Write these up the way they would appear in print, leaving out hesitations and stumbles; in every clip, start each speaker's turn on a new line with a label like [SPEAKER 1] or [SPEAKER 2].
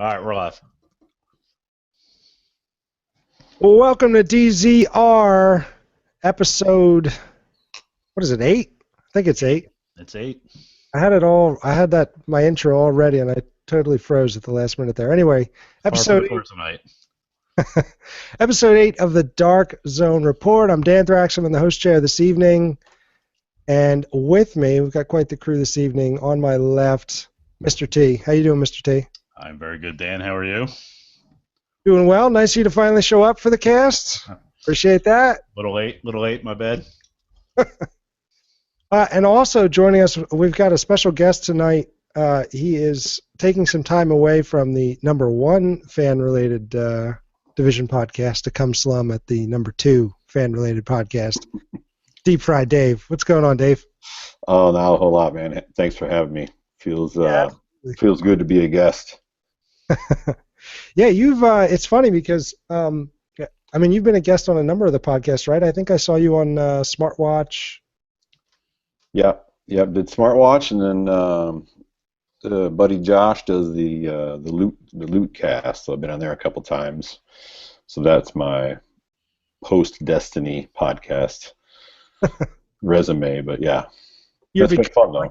[SPEAKER 1] All right, we're live.
[SPEAKER 2] Well, welcome to DZR episode. What is it? 8? I think it's 8.
[SPEAKER 1] It's 8.
[SPEAKER 2] I had it all. I had my intro all ready, and I totally froze at the last minute there. Anyway,
[SPEAKER 1] Par for the
[SPEAKER 2] episode
[SPEAKER 1] course tonight.
[SPEAKER 2] episode 8 of the Dark Zone Report. I'm Dan Thrax. I'm in the host chair this evening, and with me, we've got quite the crew this evening. On my left, Mr. T. How you doing, Mr. T?
[SPEAKER 1] I'm very good, Dan. How are you?
[SPEAKER 2] Doing well. Nice of you to finally show up for the cast. Appreciate that.
[SPEAKER 1] Little late, my bad.
[SPEAKER 2] And also joining us, we've got a special guest tonight. He is taking some time away from the number 1 fan-related division podcast to come slum at the number 2 fan-related podcast. Deep Fried Dave. What's going on, Dave?
[SPEAKER 3] Oh, not a whole lot, man. Thanks for having me. Feels good to be a guest.
[SPEAKER 2] Yeah, you've. It's funny because you've been a guest on a number of the podcasts, right? I think I saw you on Smartwatch.
[SPEAKER 3] Yep. Did Smartwatch, and then buddy Josh does the Loot Cast. So I've been on there a couple times. So that's my post Destiny podcast resume. But yeah,
[SPEAKER 2] You've
[SPEAKER 3] that's been fun though.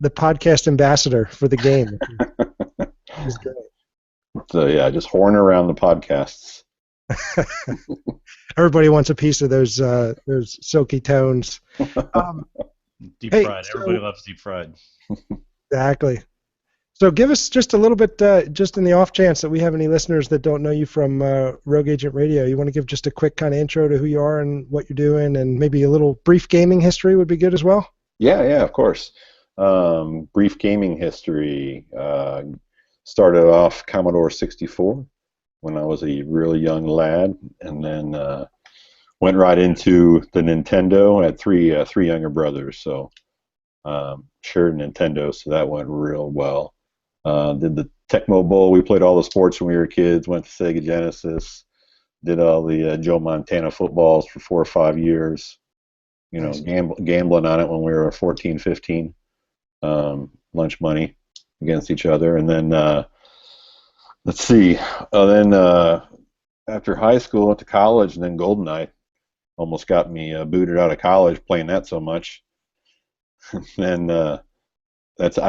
[SPEAKER 2] The podcast ambassador for the game. It's great.
[SPEAKER 3] So yeah, just horn around the podcasts.
[SPEAKER 2] Everybody wants a piece of those silky tones.
[SPEAKER 1] Deep
[SPEAKER 2] Hey,
[SPEAKER 1] fried.
[SPEAKER 2] so-
[SPEAKER 1] Everybody loves deep fried.
[SPEAKER 2] Exactly. So give us just a little bit, just in the off chance that we have any listeners that don't know you from Rogue Agent Radio. You want to give just a quick kind of intro to who you are and what you're doing, and maybe a little brief gaming history would be good as well?
[SPEAKER 3] Yeah, of course. Brief gaming history. Started off Commodore 64 when I was a really young lad, and then went right into the Nintendo. I had three younger brothers, so shared Nintendo, so that went real well. Did the Tecmo Bowl. We played all the sports when we were kids. Went to Sega Genesis. Did all the Joe Montana footballs for 4 or 5 years. You know,
[SPEAKER 2] Nice.
[SPEAKER 3] Gambling on it when we were 14, 15. Lunch money against each other, and then let's see. After high school, went to college, and then GoldenEye almost got me booted out of college playing that so much. And I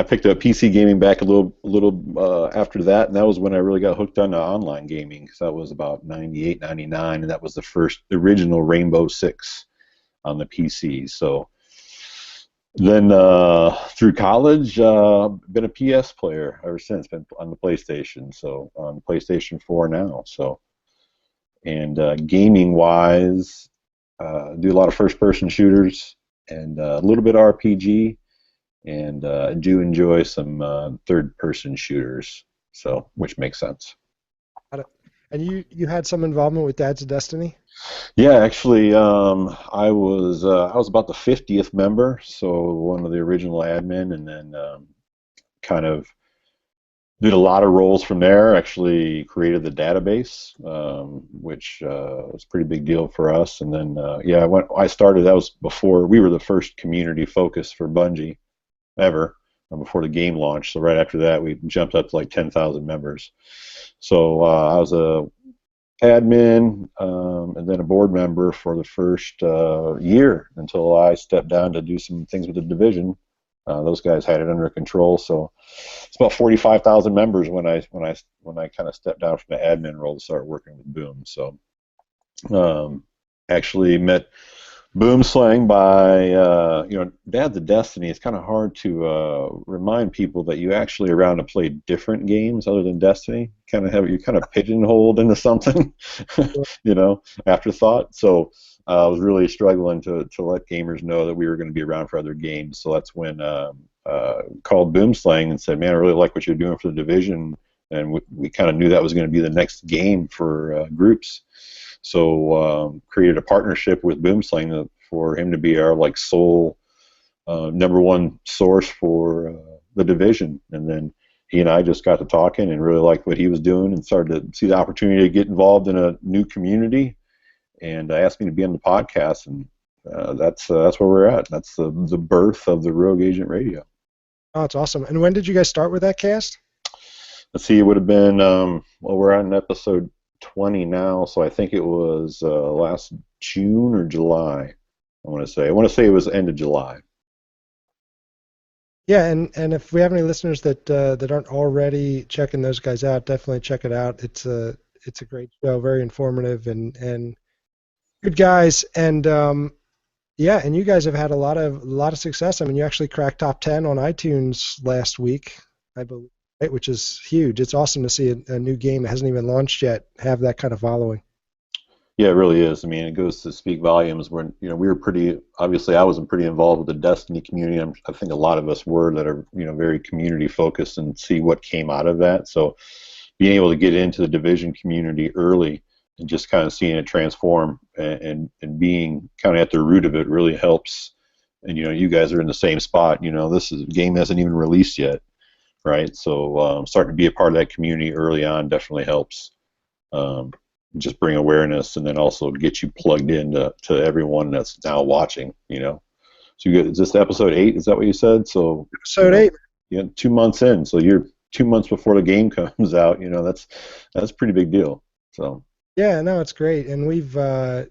[SPEAKER 3] picked up PC gaming back a little after that, and that was when I really got hooked on online gaming. So that was about 98, 99, and that was the original Rainbow Six on the PC. So then through college, been a PS player ever since. Been on the PlayStation, so on PlayStation 4 now. So, and gaming wise, do a lot of first-person shooters and a little bit of RPG, and do enjoy some third-person shooters. So, which makes sense.
[SPEAKER 2] And you had some involvement with Dad's Destiny?
[SPEAKER 3] Yeah, actually, I was about the 50th member, so one of the original admin, and then kind of did a lot of roles from there. Actually, created the database, which was a pretty big deal for us. And then I started. That was before we were the first community focus for Bungie ever, before the game launched. So right after that, we jumped up to like 10,000 members. So I was a admin, and then a board member for the first year until I stepped down to do some things with the division. Those guys had it under control, so it's about 45,000 members when I kind of stepped down from the admin role to start working with Boom. So actually met Boomslang by Dad's of Destiny. It's kind of hard to remind people that you actually are around to play different games other than Destiny. You're kind of pigeonholed into something, afterthought. So I was really struggling to let gamers know that we were going to be around for other games. So that's when called Boomslang and said, "Man, I really like what you're doing for the division," and we kind of knew that was going to be the next game for groups. So created a partnership with Boomslang for him to be our sole number one source for the division. And then he and I just got to talking and really liked what he was doing and started to see the opportunity to get involved in a new community, and asked me to be on the podcast, and that's where we're at. That's the birth of the Rogue Agent Radio.
[SPEAKER 2] Oh, it's awesome. And when did you guys start with that cast?
[SPEAKER 3] Let's see, it would have been, well, we're on episode 20 now, so I think it was last June or July, I want to say. I want to say it was end of July.
[SPEAKER 2] Yeah, and if we have any listeners that aren't already checking those guys out, definitely check it out. It's a great show, very informative and good guys. And yeah, and you guys have had a lot of success. I mean, you actually cracked top 10 on iTunes last week, I believe, right? Which is huge. It's awesome to see a new game that hasn't even launched yet have that kind of following.
[SPEAKER 3] Yeah, it really is. I mean, it goes to speak volumes. When we were pretty, obviously, I wasn't pretty involved with the Destiny community. I think a lot of us were that are very community focused and see what came out of that. So being able to get into the Division community early and just kind of seeing it transform and being kind of at the root of it really helps. And you guys are in the same spot. This game hasn't even released yet, right? So starting to be a part of that community early on definitely helps. Just bring awareness and then also get you plugged in to everyone that's now watching. So is this episode 8? Is that what you said? So
[SPEAKER 2] episode 8.
[SPEAKER 3] Yeah, 2 months in. So you're 2 months before the game comes out. That's a pretty big deal. So.
[SPEAKER 2] Yeah, no, it's great, and we've and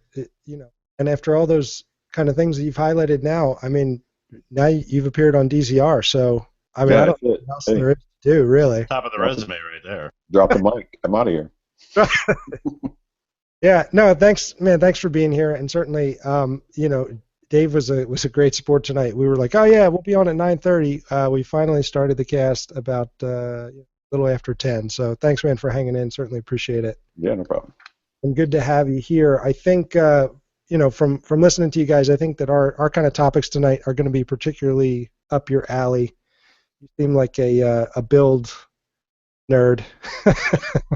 [SPEAKER 2] after all those kind of things that you've highlighted now, I mean, now you've appeared on DZR, so I mean,
[SPEAKER 3] Yeah,
[SPEAKER 2] I don't know what else there is to do, really.
[SPEAKER 1] Top of the resume right there.
[SPEAKER 3] Drop the mic. I'm out of here.
[SPEAKER 2] Yeah, no, thanks, man. Thanks for being here, and certainly, Dave was a great sport tonight. We were like, oh yeah, we'll be on at 9:30. We finally started the cast about a little after 10. So thanks, man, for hanging in. Certainly appreciate it.
[SPEAKER 3] Yeah, no problem.
[SPEAKER 2] And good to have you here. I think from listening to you guys, I think that our kind of topics tonight are going to be particularly up your alley. You seem like a build nerd.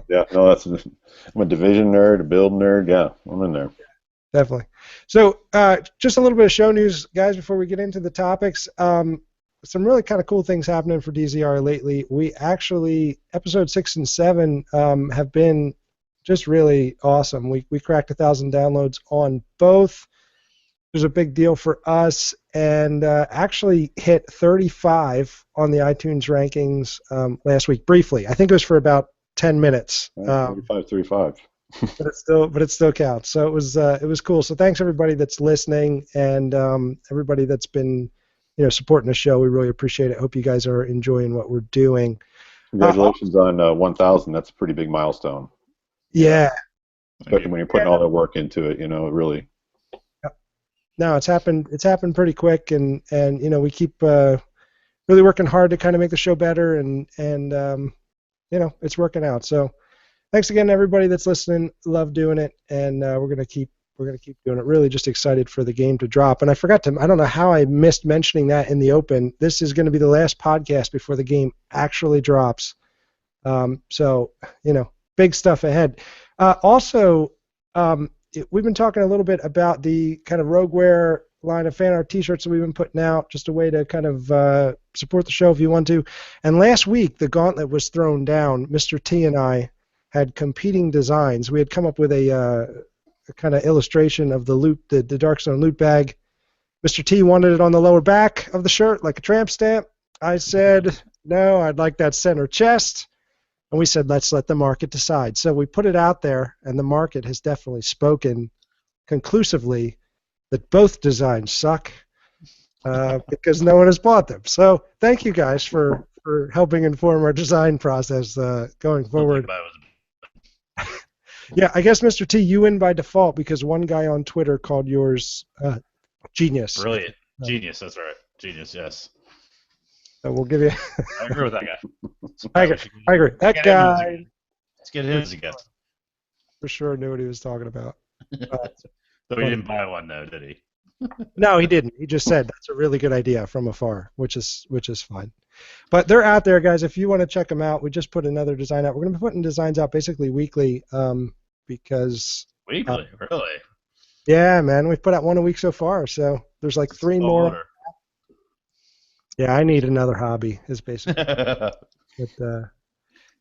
[SPEAKER 3] Yeah, no, I'm a Division nerd, a build nerd. Yeah, I'm in there.
[SPEAKER 2] Definitely. So just a little bit of show news, guys, before we get into the topics. Some really kind of cool things happening for DZR lately. We actually, episode 6 and 7 have been just really awesome. We cracked 1,000 downloads on both. It was a big deal for us, and actually hit 35 on the iTunes rankings last week briefly. I think it was for about 10 minutes.
[SPEAKER 3] 35.
[SPEAKER 2] but it still counts. So it was cool. So thanks everybody that's listening and everybody that's been supporting the show. We really appreciate it. Hope you guys are enjoying what we're doing.
[SPEAKER 3] Congratulations on 1,000. That's a pretty big milestone.
[SPEAKER 2] Yeah.
[SPEAKER 3] Especially when you're putting all that work into it, really.
[SPEAKER 2] No, it's happened pretty quick, and we keep really working hard to kind of make the show better, and it's working out. So thanks again to everybody that's listening. Love doing it, and we're gonna keep doing it. Really just excited for the game to drop. And I don't know how I missed mentioning that in the open. This is going to be the last podcast before the game actually drops. So big stuff ahead. Also, we've been talking a little bit about the kind of Rogueware line of fan art T-shirts that we've been putting out, just a way to kind of support the show if you want to. And last week, the gauntlet was thrown down. Mr. T and I had competing designs. We had come up with a kind of illustration of the loot, the Darkstone loot bag. Mr. T wanted it on the lower back of the shirt, like a tramp stamp. I said, no, I'd like that center chest. And we said, let's let the market decide. So we put it out there, and the market has definitely spoken conclusively that both designs suck because no one has bought them. So thank you guys for helping inform our design process going forward. Yeah, I guess, Mr. T, you win by default because one guy on Twitter called yours genius.
[SPEAKER 1] Brilliant. Genius, that's right. Genius, yes.
[SPEAKER 2] So we'll give you...
[SPEAKER 1] I agree with that guy.
[SPEAKER 2] I agree. That guy...
[SPEAKER 1] Let's get him as a guest.
[SPEAKER 2] For sure knew what he was talking about.
[SPEAKER 1] So he didn't buy one, though, did he?
[SPEAKER 2] No, he didn't. He just said that's a really good idea from afar, which is fine. But they're out there, guys. If you want to check them out, we just put another design out. We're going to be putting designs out basically weekly because...
[SPEAKER 1] Weekly? Really?
[SPEAKER 2] Yeah, man. We've put out one a week so far, so there's like 3 more.
[SPEAKER 1] Order.
[SPEAKER 2] Yeah, I need another hobby, is basically.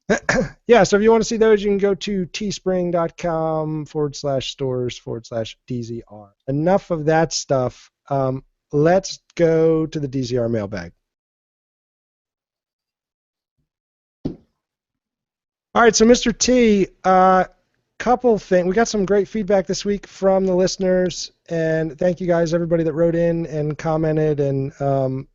[SPEAKER 2] But, yeah, so if you want to see those, you can go to teespring.com/stores/DZR. Enough of that stuff. Let's go to the DZR mailbag. All right, so Mr. T, couple things. We got some great feedback this week from the listeners, and thank you guys, everybody that wrote in and commented, and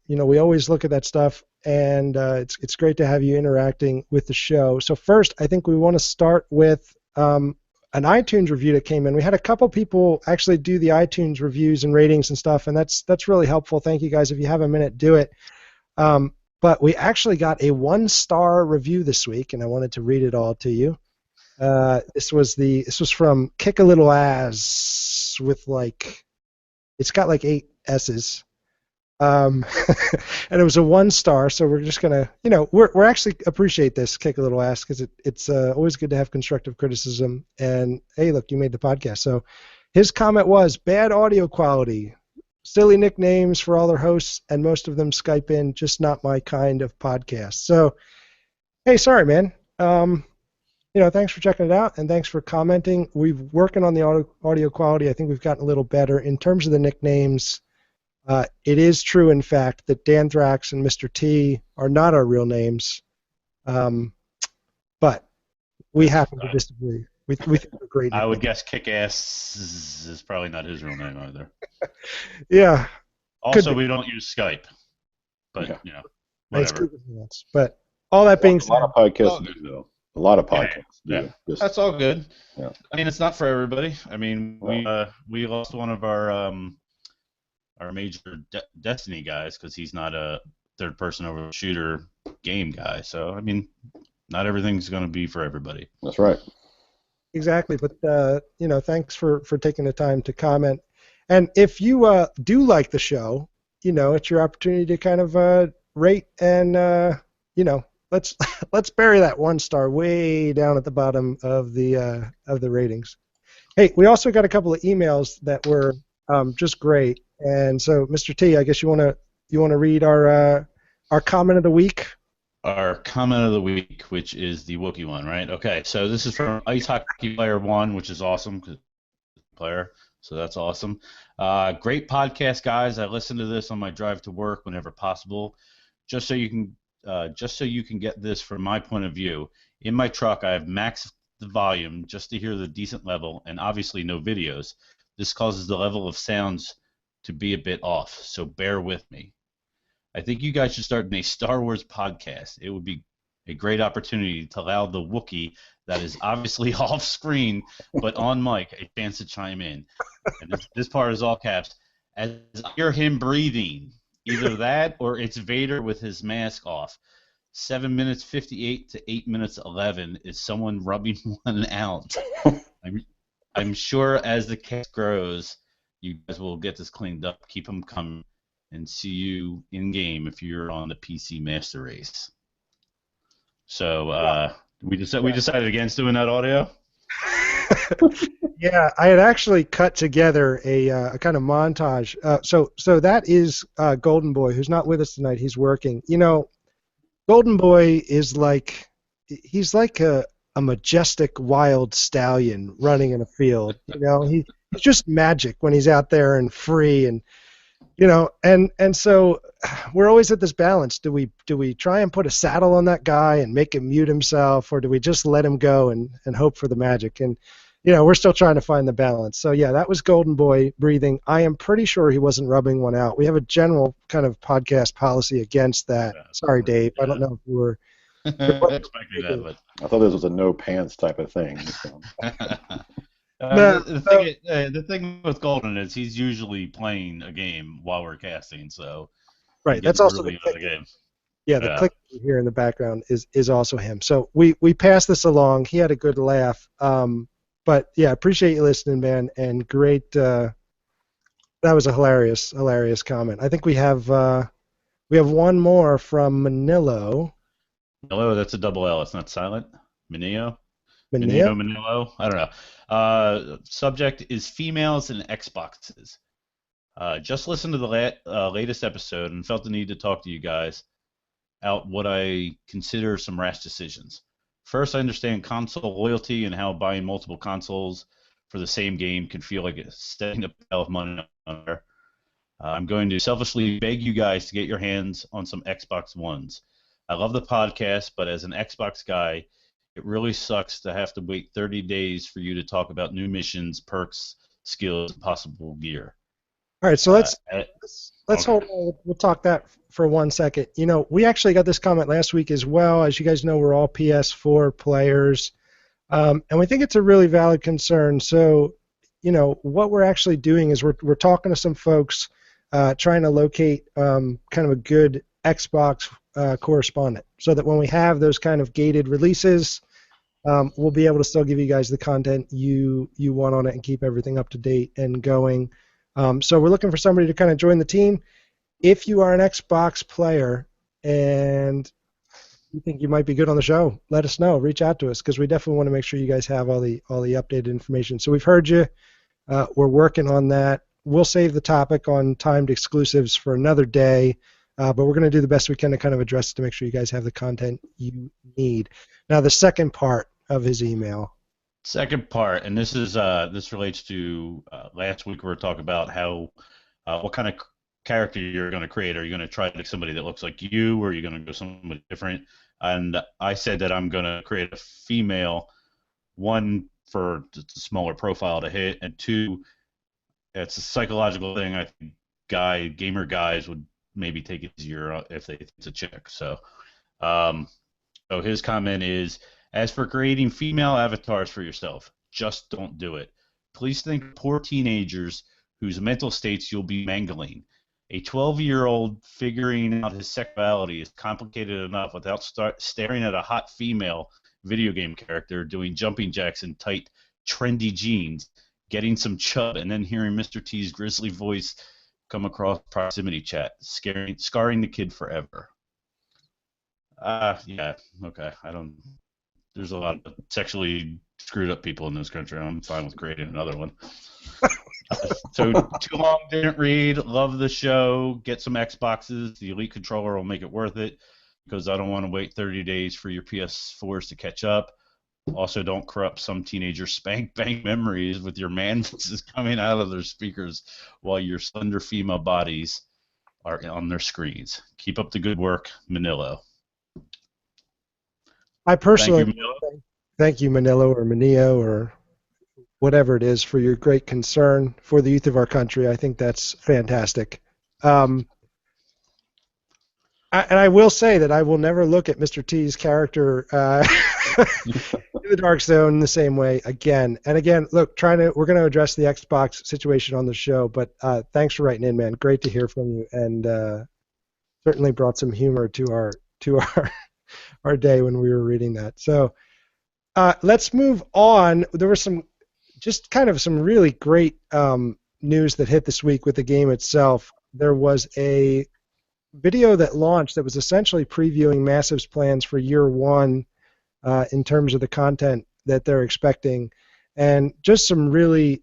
[SPEAKER 2] we always look at that stuff, and it's great to have you interacting with the show. So first, I think we want to start with an iTunes review that came in. We had a couple people actually do the iTunes reviews and ratings and stuff, and that's really helpful. Thank you guys. If you have a minute, do it. But we actually got a 1-star review this week, and I wanted to read it all to you. This was from Kick a Little Ass with it's got 8 S's. And it was a 1-star, so we're just gonna, we're actually appreciate this Kick a Little Ass because it's always good to have constructive criticism. And hey, look, you made the podcast. So his comment was bad audio quality, silly nicknames for all their hosts, and most of them Skype in, just not my kind of podcast. So, hey, sorry, man. Thanks for checking it out, and thanks for commenting. We're working on the audio quality. I think we've gotten a little better. In terms of the nicknames, it is true, in fact, that Danthrax and Mr. T are not our real names, but we happen to disagree. We think they're great.
[SPEAKER 1] I would guess Kick-Ass is probably not his real name either.
[SPEAKER 2] Yeah.
[SPEAKER 1] Also, we don't use Skype, but, whatever.
[SPEAKER 2] But all that being said...
[SPEAKER 3] A lot of podcasts do, though. A lot of podcasts.
[SPEAKER 1] Yeah. That's all good. Yeah. I mean, it's not for everybody. I mean, we lost one of our major Destiny guys because he's not a third-person over shooter game guy. So, I mean, not everything's going to be for everybody.
[SPEAKER 3] That's right.
[SPEAKER 2] Exactly. But, thanks for taking the time to comment. And if you do like the show, it's your opportunity to kind of rate and, Let's bury that 1-star way down at the bottom of the ratings. Hey, we also got a couple of emails that were just great, and so Mr. T, I guess you want to read our comment of the week.
[SPEAKER 1] Our comment of the week, which is the Wookiee one, right? Okay, so this is from Ice Hockey Player 1, which is awesome, player. So that's awesome. Great podcast, guys. I listen to this on my drive to work whenever possible, just so you can get this from my point of view. In my truck, I have maxed the volume just to hear the decent level, and obviously no videos. This causes the level of sounds to be a bit off, so bear with me. I think you guys should start a Star Wars podcast. It would be a great opportunity to allow the Wookiee that is obviously off screen but on mic a chance to chime in. And this part is all caps. As I hear him breathing, either that or it's Vader with his mask off. 7 minutes 58 to 8 minutes 11 is someone rubbing one out. I'm sure as the cast grows, you guys will get this cleaned up. Keep them coming, and see you in game if you're on the PC Master Race. So we decided against doing that audio.
[SPEAKER 2] Yeah, I had actually cut together a kind of montage. So that is Golden Boy, who's not with us tonight. He's working. Golden Boy is he's like a majestic wild stallion running in a field. He's just magic when he's out there and free, and and so we're always at this balance. Do we try and put a saddle on that guy and make him mute himself, or do we just let him go and hope for the magic? And we're still trying to find the balance. So yeah, that was Golden Boy breathing. I am pretty sure he wasn't rubbing one out. We have a general kind of podcast policy against that. Yeah, sorry, Dave. Yeah. I don't know if you were.
[SPEAKER 1] Expecting that, but
[SPEAKER 3] I thought this was a no pants type of thing. So.
[SPEAKER 1] The thing with Golden is he's usually playing a game while we're casting, so
[SPEAKER 2] right. That's also
[SPEAKER 1] really
[SPEAKER 2] the
[SPEAKER 1] game.
[SPEAKER 2] Yeah, the click you hear in the background is also him. So we passed this along. He had a good laugh. But yeah, appreciate you listening, man, and great. That was a hilarious comment. I think we have one more from Manilo.
[SPEAKER 1] Manilo, that's a double L. It's not silent. Manilo.
[SPEAKER 2] Manilo.
[SPEAKER 1] Manilo. I don't know. Subject is females and Xboxes. Just listened to the latest episode and felt the need to talk to you guys out what I consider some rash decisions. First, I understand console loyalty and how buying multiple consoles for the same game can feel like setting a pile of money on there. I'm going to selfishly beg you guys to get your hands on some Xbox Ones. I love the podcast, but as an Xbox guy, It really sucks to have to wait 30 days for you to talk about new missions, perks, skills, and possible gear.
[SPEAKER 2] All right, so let's
[SPEAKER 1] okay.
[SPEAKER 2] hold on. We'll talk that for 1 second. You know, we actually got this comment last week as well. As you guys know, we're all PS4 players, and we think it's a really valid concern. So, you know, what we're actually doing is we're talking to some folks, trying to locate kind of a good Xbox correspondent, so that when we have those kind of gated releases, we'll be able to still give you guys the content you want on it and keep everything up to date and going. So we're looking for somebody to kind of join the team. If you are an Xbox player and you think you might be good on the show, let us know. Reach out to us, because we definitely want to make sure you guys have all the updated information. So we've heard you. We're working on that. We'll save the topic on timed exclusives for another day, but we're going to do the best we can to kind of address it to make sure you guys have the content you need. Now, the second part of his email.
[SPEAKER 1] Second part, and this is this relates to last week we were talking about how what kind of character you're going to create. Are you going to try to make somebody that looks like you, or are you going to go somebody different? And I said that I'm going to create a female, one for the smaller profile to hit, and two, it's a psychological thing. I think gamer guys would maybe take it easier if it's a chick. So his comment is, as for creating female avatars for yourself, just don't do it. Please think of poor teenagers whose mental states you'll be mangling. A 12-year-old figuring out his sexuality is complicated enough without staring at a hot female video game character doing jumping jacks in tight, trendy jeans, getting some chub, and then hearing Mr. T's grisly voice come across proximity chat, scarring the kid forever. Yeah, okay. There's a lot of sexually screwed up people in this country. I'm fine with creating another one. So, too long, didn't read. Love the show. Get some Xboxes. The Elite controller will make it worth it, because I don't want to wait 30 days for your PS4s to catch up. Also, don't corrupt some teenagers' spank bank memories with your man voices coming out of their speakers while your slender female bodies are on their screens. Keep up the good work, Manilo.
[SPEAKER 2] I personally thank you, Manilo or Manio or whatever it is, for your great concern for the youth of our country. I think that's fantastic. And I will say that I will never look at Mr. T's character in the Dark Zone the same way again. And again, look, we're going to address the Xbox situation on the show, but thanks for writing in, man. Great to hear from you, and certainly brought some humor to our day when we were reading that. So let's move on. There was some really great news that hit this week with the game itself. There was a video that launched that was essentially previewing Massive's plans for year one in terms of the content that they're expecting, and just some really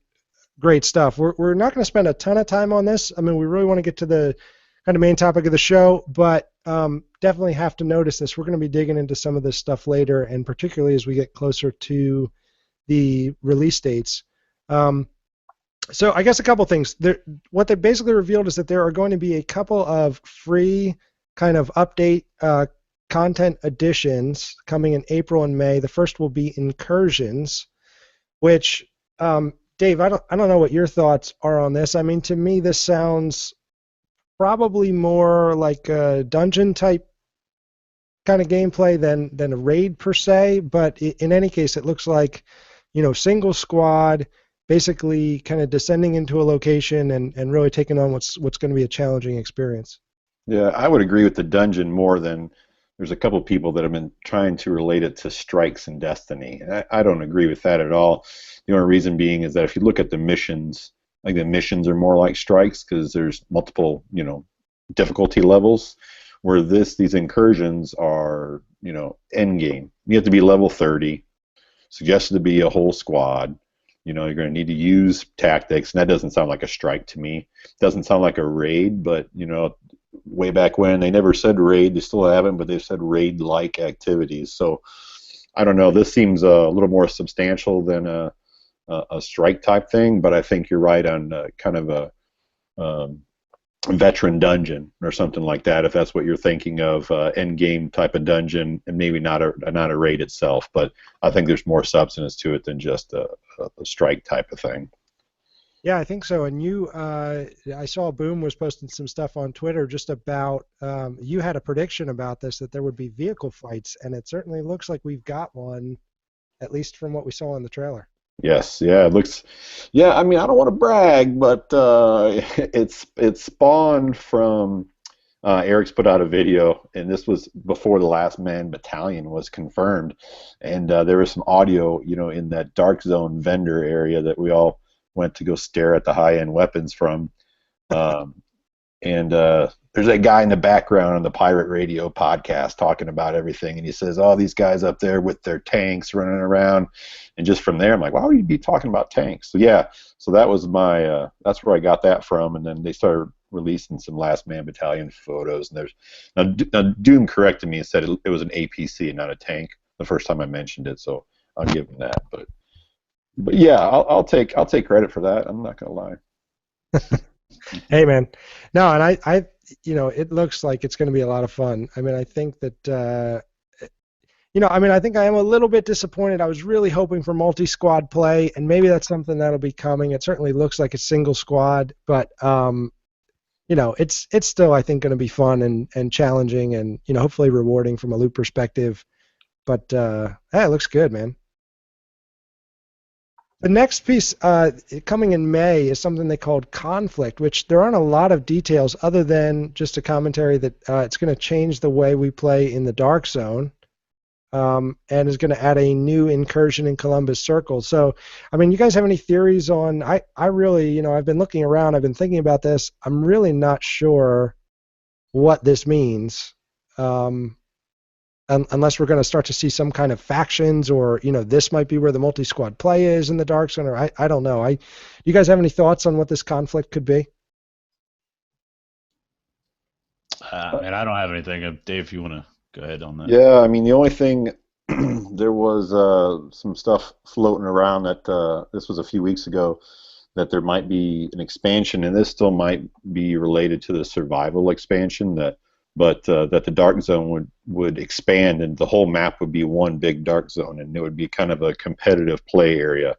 [SPEAKER 2] great stuff. We're not going to spend a ton of time on this. I mean, we really want to get to the kind of main topic of the show, but definitely have to notice this. We're going to be digging into some of this stuff later, and particularly as we get closer to the release dates. So I guess a couple things. What they basically revealed is that there are going to be a couple of free kind of update content additions coming in April and May. The first will be Incursions, which, Dave, I don't know what your thoughts are on this. I mean, to me, this sounds probably more like a dungeon type kind of gameplay than a raid per se, but in any case, it looks like, single squad, basically kind of descending into a location and really taking on what's going to be a challenging experience.
[SPEAKER 3] Yeah, I would agree with the dungeon more than there's a couple people that have been trying to relate it to strikes in Destiny. I don't agree with that at all. The only reason being is that if you look at the missions, I think the missions are more like strikes because there's multiple, difficulty levels, where these incursions are, end game. You have to be level 30, suggested to be a whole squad. You're going to need to use tactics, and that doesn't sound like a strike to me. It doesn't sound like a raid, but, way back when, they never said raid. They still haven't, but they've said raid-like activities. So, I don't know. This seems a little more substantial than a strike-type thing, but I think you're right on kind of veteran dungeon or something like that, if that's what you're thinking of, end game type of dungeon, and maybe not a raid itself. But I think there's more substance to it than just a strike type of thing.
[SPEAKER 2] Yeah, I think so. And I saw Boom was posting some stuff on Twitter just about, you had a prediction about this, that there would be vehicle fights, and it certainly looks like we've got one, at least from what we saw in the trailer.
[SPEAKER 3] Yes, yeah, it looks. Yeah, I mean, I don't want to brag, but it's spawned from. Eric's put out a video, and this was before the Last Man Battalion was confirmed, and there was some audio, in that Dark Zone vendor area that we all went to go stare at the high-end weapons from. And there's that guy in the background on the Pirate Radio podcast talking about everything, and he says, "Oh, these guys up there with their tanks running around," and just from there, I'm like, "Why would you be talking about tanks?" So yeah, so that was that's where I got that from, and then they started releasing some Last Man Battalion photos, and there's now Doom corrected me and said it was an APC and not a tank the first time I mentioned it, so I'll give him that, but yeah, I'll take credit for that. I'm not gonna lie.
[SPEAKER 2] Hey, man. No, and I it looks like it's going to be a lot of fun. I mean, I think that, I think I am a little bit disappointed. I was really hoping for multi-squad play, and maybe that's something that'll be coming. It certainly looks like a single squad, but, it's still, I think, going to be fun and challenging and, hopefully rewarding from a loot perspective. But, hey, it looks good, man. The next piece coming in May is something they called Conflict, which there aren't a lot of details other than just a commentary that it's going to change the way we play in the Dark Zone, and is going to add a new incursion in Columbus Circle. So, I mean, you guys have any theories on? I really, I've been looking around, I've been thinking about this. I'm really not sure what this means. Unless we're going to start to see some kind of factions, or this might be where the multi-squad play is in the Dark Zone, or I don't know. You guys have any thoughts on what this conflict could be?
[SPEAKER 1] And I don't have anything. Dave, if you want to go ahead on that.
[SPEAKER 3] Yeah, I mean, the only thing, there was some stuff floating around that this was a few weeks ago, that there might be an expansion, and this still might be related to the survival expansion, but that the Dark Zone would expand, and the whole map would be one big Dark Zone, and it would be kind of a competitive play area,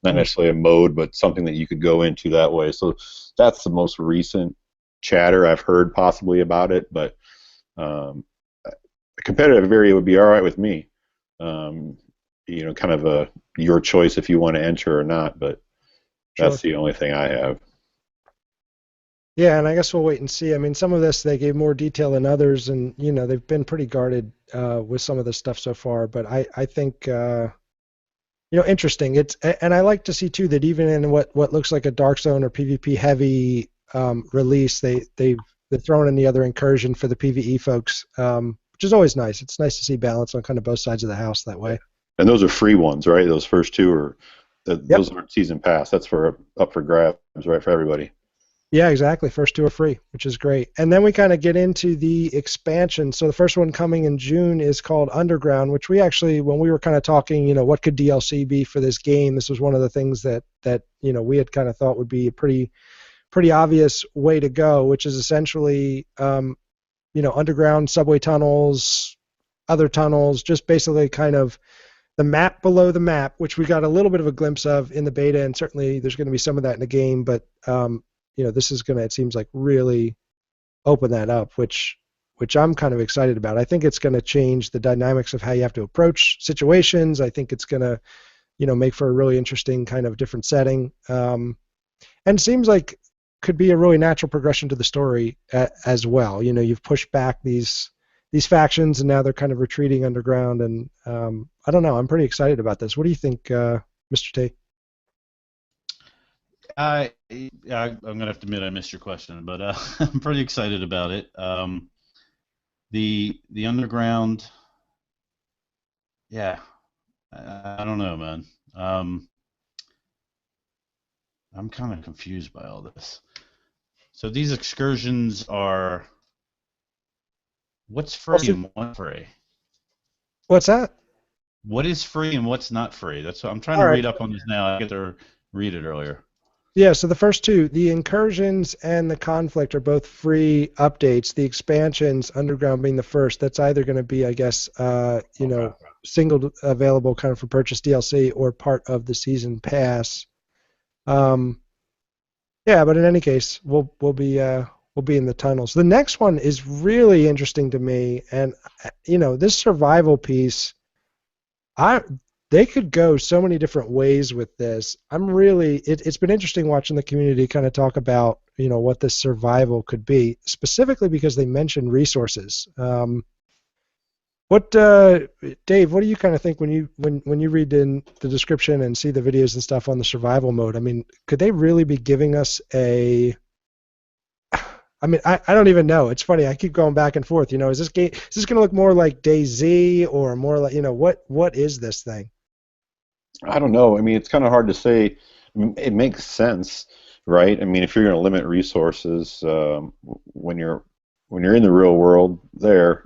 [SPEAKER 3] not necessarily a mode, but something that you could go into that way. So that's the most recent chatter I've heard possibly about it, but a competitive area would be all right with me. Kind of your choice if you want to enter or not, but that's the only thing I have.
[SPEAKER 2] Yeah, and I guess we'll wait and see. I mean, some of this they gave more detail than others, and they've been pretty guarded with some of this stuff so far. But I think interesting. And I like to see too that even in what looks like a Dark Zone or PvP heavy release, they're throwing in the other incursion for the PvE folks, which is always nice. It's nice to see balance on kind of both sides of the house that way.
[SPEAKER 3] And those are free ones, right? Those first two are those aren't season pass. That's up for grabs, right, for everybody.
[SPEAKER 2] Yeah, exactly. First two are free, which is great. And then we kind of get into the expansion. So the first one coming in June is called Underground, which we actually, when we were kind of talking, what could DLC be for this game, this was one of the things that we had kind of thought would be a pretty obvious way to go, which is essentially, underground subway tunnels, other tunnels, just basically kind of the map below the map, which we got a little bit of a glimpse of in the beta, and certainly there's going to be some of that in the game, but this is going to, it seems like, really open that up, which I'm kind of excited about. I think it's going to change the dynamics of how you have to approach situations. I think it's going to, make for a really interesting kind of different setting. And it seems like could be a really natural progression to the story as well. You've pushed back these factions, and now they're kind of retreating underground. And I don't know. I'm pretty excited about this. What do you think, Mr. T?
[SPEAKER 1] I'm gonna have to admit I missed your question, but I'm pretty excited about it. The underground, yeah, I don't know, man. I'm kind of confused by all this. So these excursions are, what's free and what's free?
[SPEAKER 2] What's that?
[SPEAKER 1] What is free and what's not free? That's what I'm trying to read up on this now. I get to read it earlier.
[SPEAKER 2] Yeah, so the first two, the incursions and the conflict, are both free updates. The expansions, Underground being the first, that's either going to be, I guess,
[SPEAKER 3] Okay.
[SPEAKER 2] single available kind of for purchase DLC or part of the season pass. Um, yeah, but in any case, we'll be in the tunnels. The next one is really interesting to me, and this survival piece. I They could go so many different ways with this. It's been interesting watching the community kind of talk about what this survival could be, specifically because they mentioned resources. What Dave, what do you kind of think when you read in the description and see the videos and stuff on the survival mode? I mean, could they really be giving us a I mean, I don't even know. It's funny. I keep going back and forth. Is this going to look more like DayZ or more like, what is this thing?
[SPEAKER 3] I don't know. I mean, it's kind of hard to say. I mean, it makes sense, right? I mean, if you're going to limit resources when you're in the real world, you're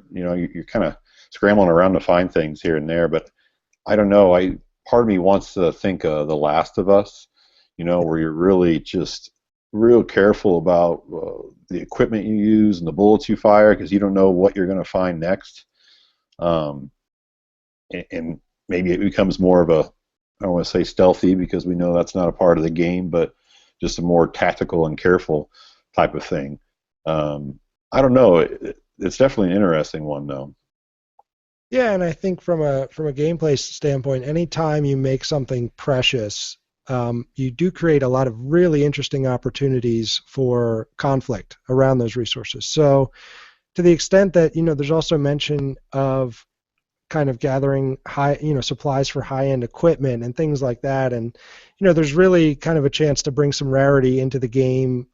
[SPEAKER 3] kind of scrambling around to find things here and there. But I don't know. Part of me wants to think of The Last of Us, where you're really just real careful about the equipment you use and the bullets you fire because you don't know what you're going to find next. Um, and maybe it becomes more of a, I don't want to say stealthy because we know that's not a part of the game, but just a more tactical and careful type of thing. I don't know. It's definitely an interesting one, though.
[SPEAKER 2] Yeah, and I think from a gameplay standpoint, anytime you make something precious, you do create a lot of really interesting opportunities for conflict around those resources. So, to the extent that there's also mention of kind of gathering supplies for high-end equipment and things like that, and there's really kind of a chance to bring some rarity into the game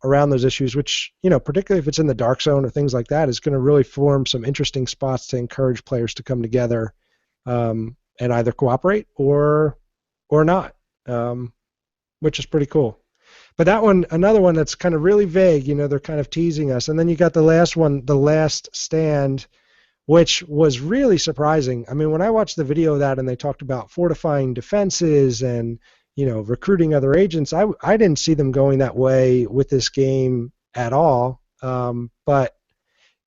[SPEAKER 2] around those issues, which particularly if it's in the dark zone or things like that, is going to really form some interesting spots to encourage players to come together and either cooperate or not, which is pretty cool. But that one, another one that's kind of really vague, they're kind of teasing us. And then you got the last one, The Last Stand, which was really surprising. I mean, when I watched the video of that and they talked about fortifying defenses and recruiting other agents, I didn't see them going that way with this game at all. But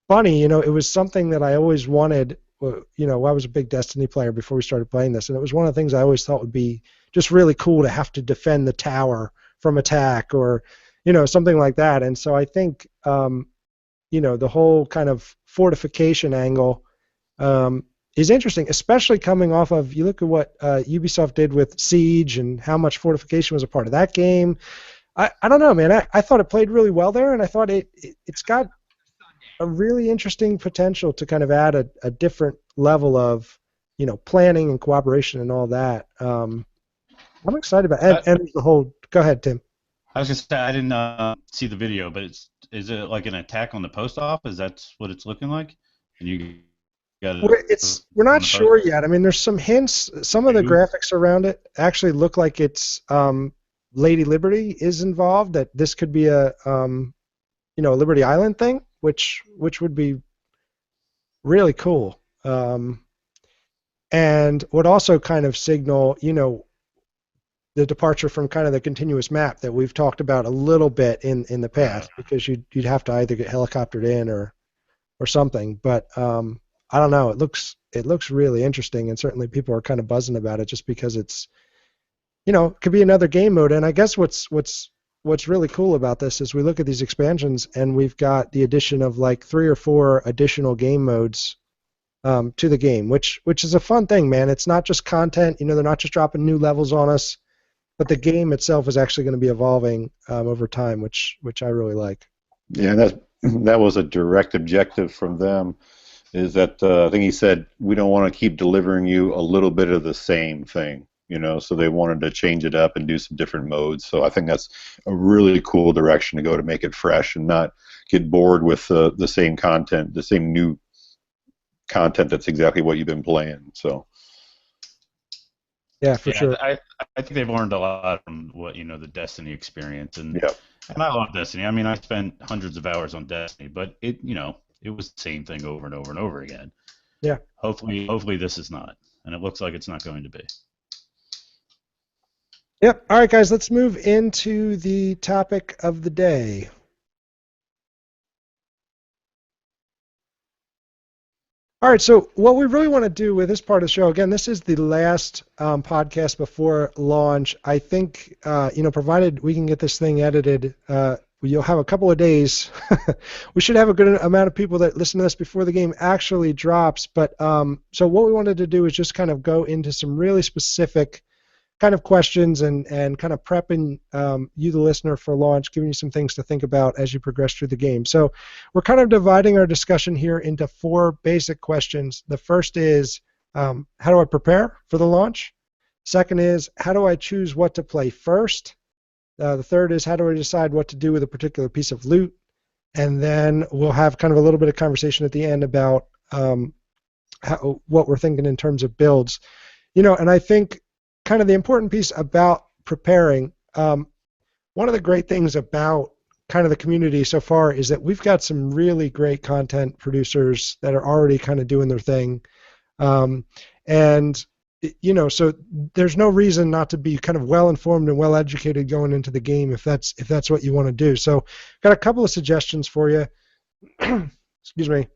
[SPEAKER 2] funny, it was something that I always wanted. I was a big Destiny player before we started playing this, and it was one of the things I always thought would be just really cool to have to defend the tower from attack or something like that. And so I think the whole kind of fortification angle is interesting, especially coming off of, you look at what Ubisoft did with Siege and how much fortification was a part of that game. I don't know, man. I thought it played really well there, and I thought it's got a really interesting potential to kind of add a different level of planning and cooperation and all that. I'm excited about it. And the whole. Go ahead, Tim.
[SPEAKER 1] I was gonna say I didn't see the video, but is it like an attack on the post office? That's what it's looking like, and you got it.
[SPEAKER 2] We're not sure yet. I mean, there's some hints. Some of the graphics around it actually look like it's Lady Liberty is involved. That this could be a Liberty Island thing, which would be really cool. And would also kind of signal the departure from kind of the continuous map that we've talked about a little bit in the past, because you'd have to either get helicoptered in or something. But I don't know. It looks really interesting, and certainly people are kind of buzzing about it just because it's it could be another game mode. And I guess what's really cool about this is we look at these expansions and we've got the addition of like 3 or 4 additional game modes to the game, which is a fun thing, man. It's not just content. They're not just dropping new levels on us. But the game itself is actually going to be evolving over time, which I really like.
[SPEAKER 3] Yeah, that was a direct objective from them. Is that I think he said we don't want to keep delivering you a little bit of the same thing, So they wanted to change it up and do some different modes. So I think that's a really cool direction to go to make it fresh and not get bored with the same content, the same new content that's exactly what you've been playing. So.
[SPEAKER 2] Yeah, for sure.
[SPEAKER 1] I think they've learned a lot from what the Destiny experience, and
[SPEAKER 3] yep.
[SPEAKER 1] And I love Destiny. I mean, I spent hundreds of hours on Destiny, but it was the same thing over and over and over again.
[SPEAKER 2] Yeah.
[SPEAKER 1] Hopefully this is not, and it looks like it's not going to be.
[SPEAKER 2] Yep. All right, guys, let's move into the topic of the day. All right, so what we really want to do with this part of the show, again, this is the last podcast before launch. I think, provided we can get this thing edited, you'll have a couple of days. We should have a good amount of people that listen to this before the game actually drops. But so what we wanted to do is just kind of go into some really specific kind of questions and kind of prepping you, the listener, for launch, giving you some things to think about as you progress through the game. So we're kind of dividing our discussion here into 4 basic questions. The first is, how do I prepare for the launch? Second is, how do I choose what to play first? The third is, how do I decide what to do with a particular piece of loot? And then we'll have kind of a little bit of conversation at the end about what we're thinking in terms of builds. And I think kind of the important piece about preparing, one of the great things about kind of the community so far is that we've got some really great content producers that are already kind of doing their thing. So there's no reason not to be kind of well informed and well educated going into the game if that's what you want to do. So got a couple of suggestions for you. Excuse me.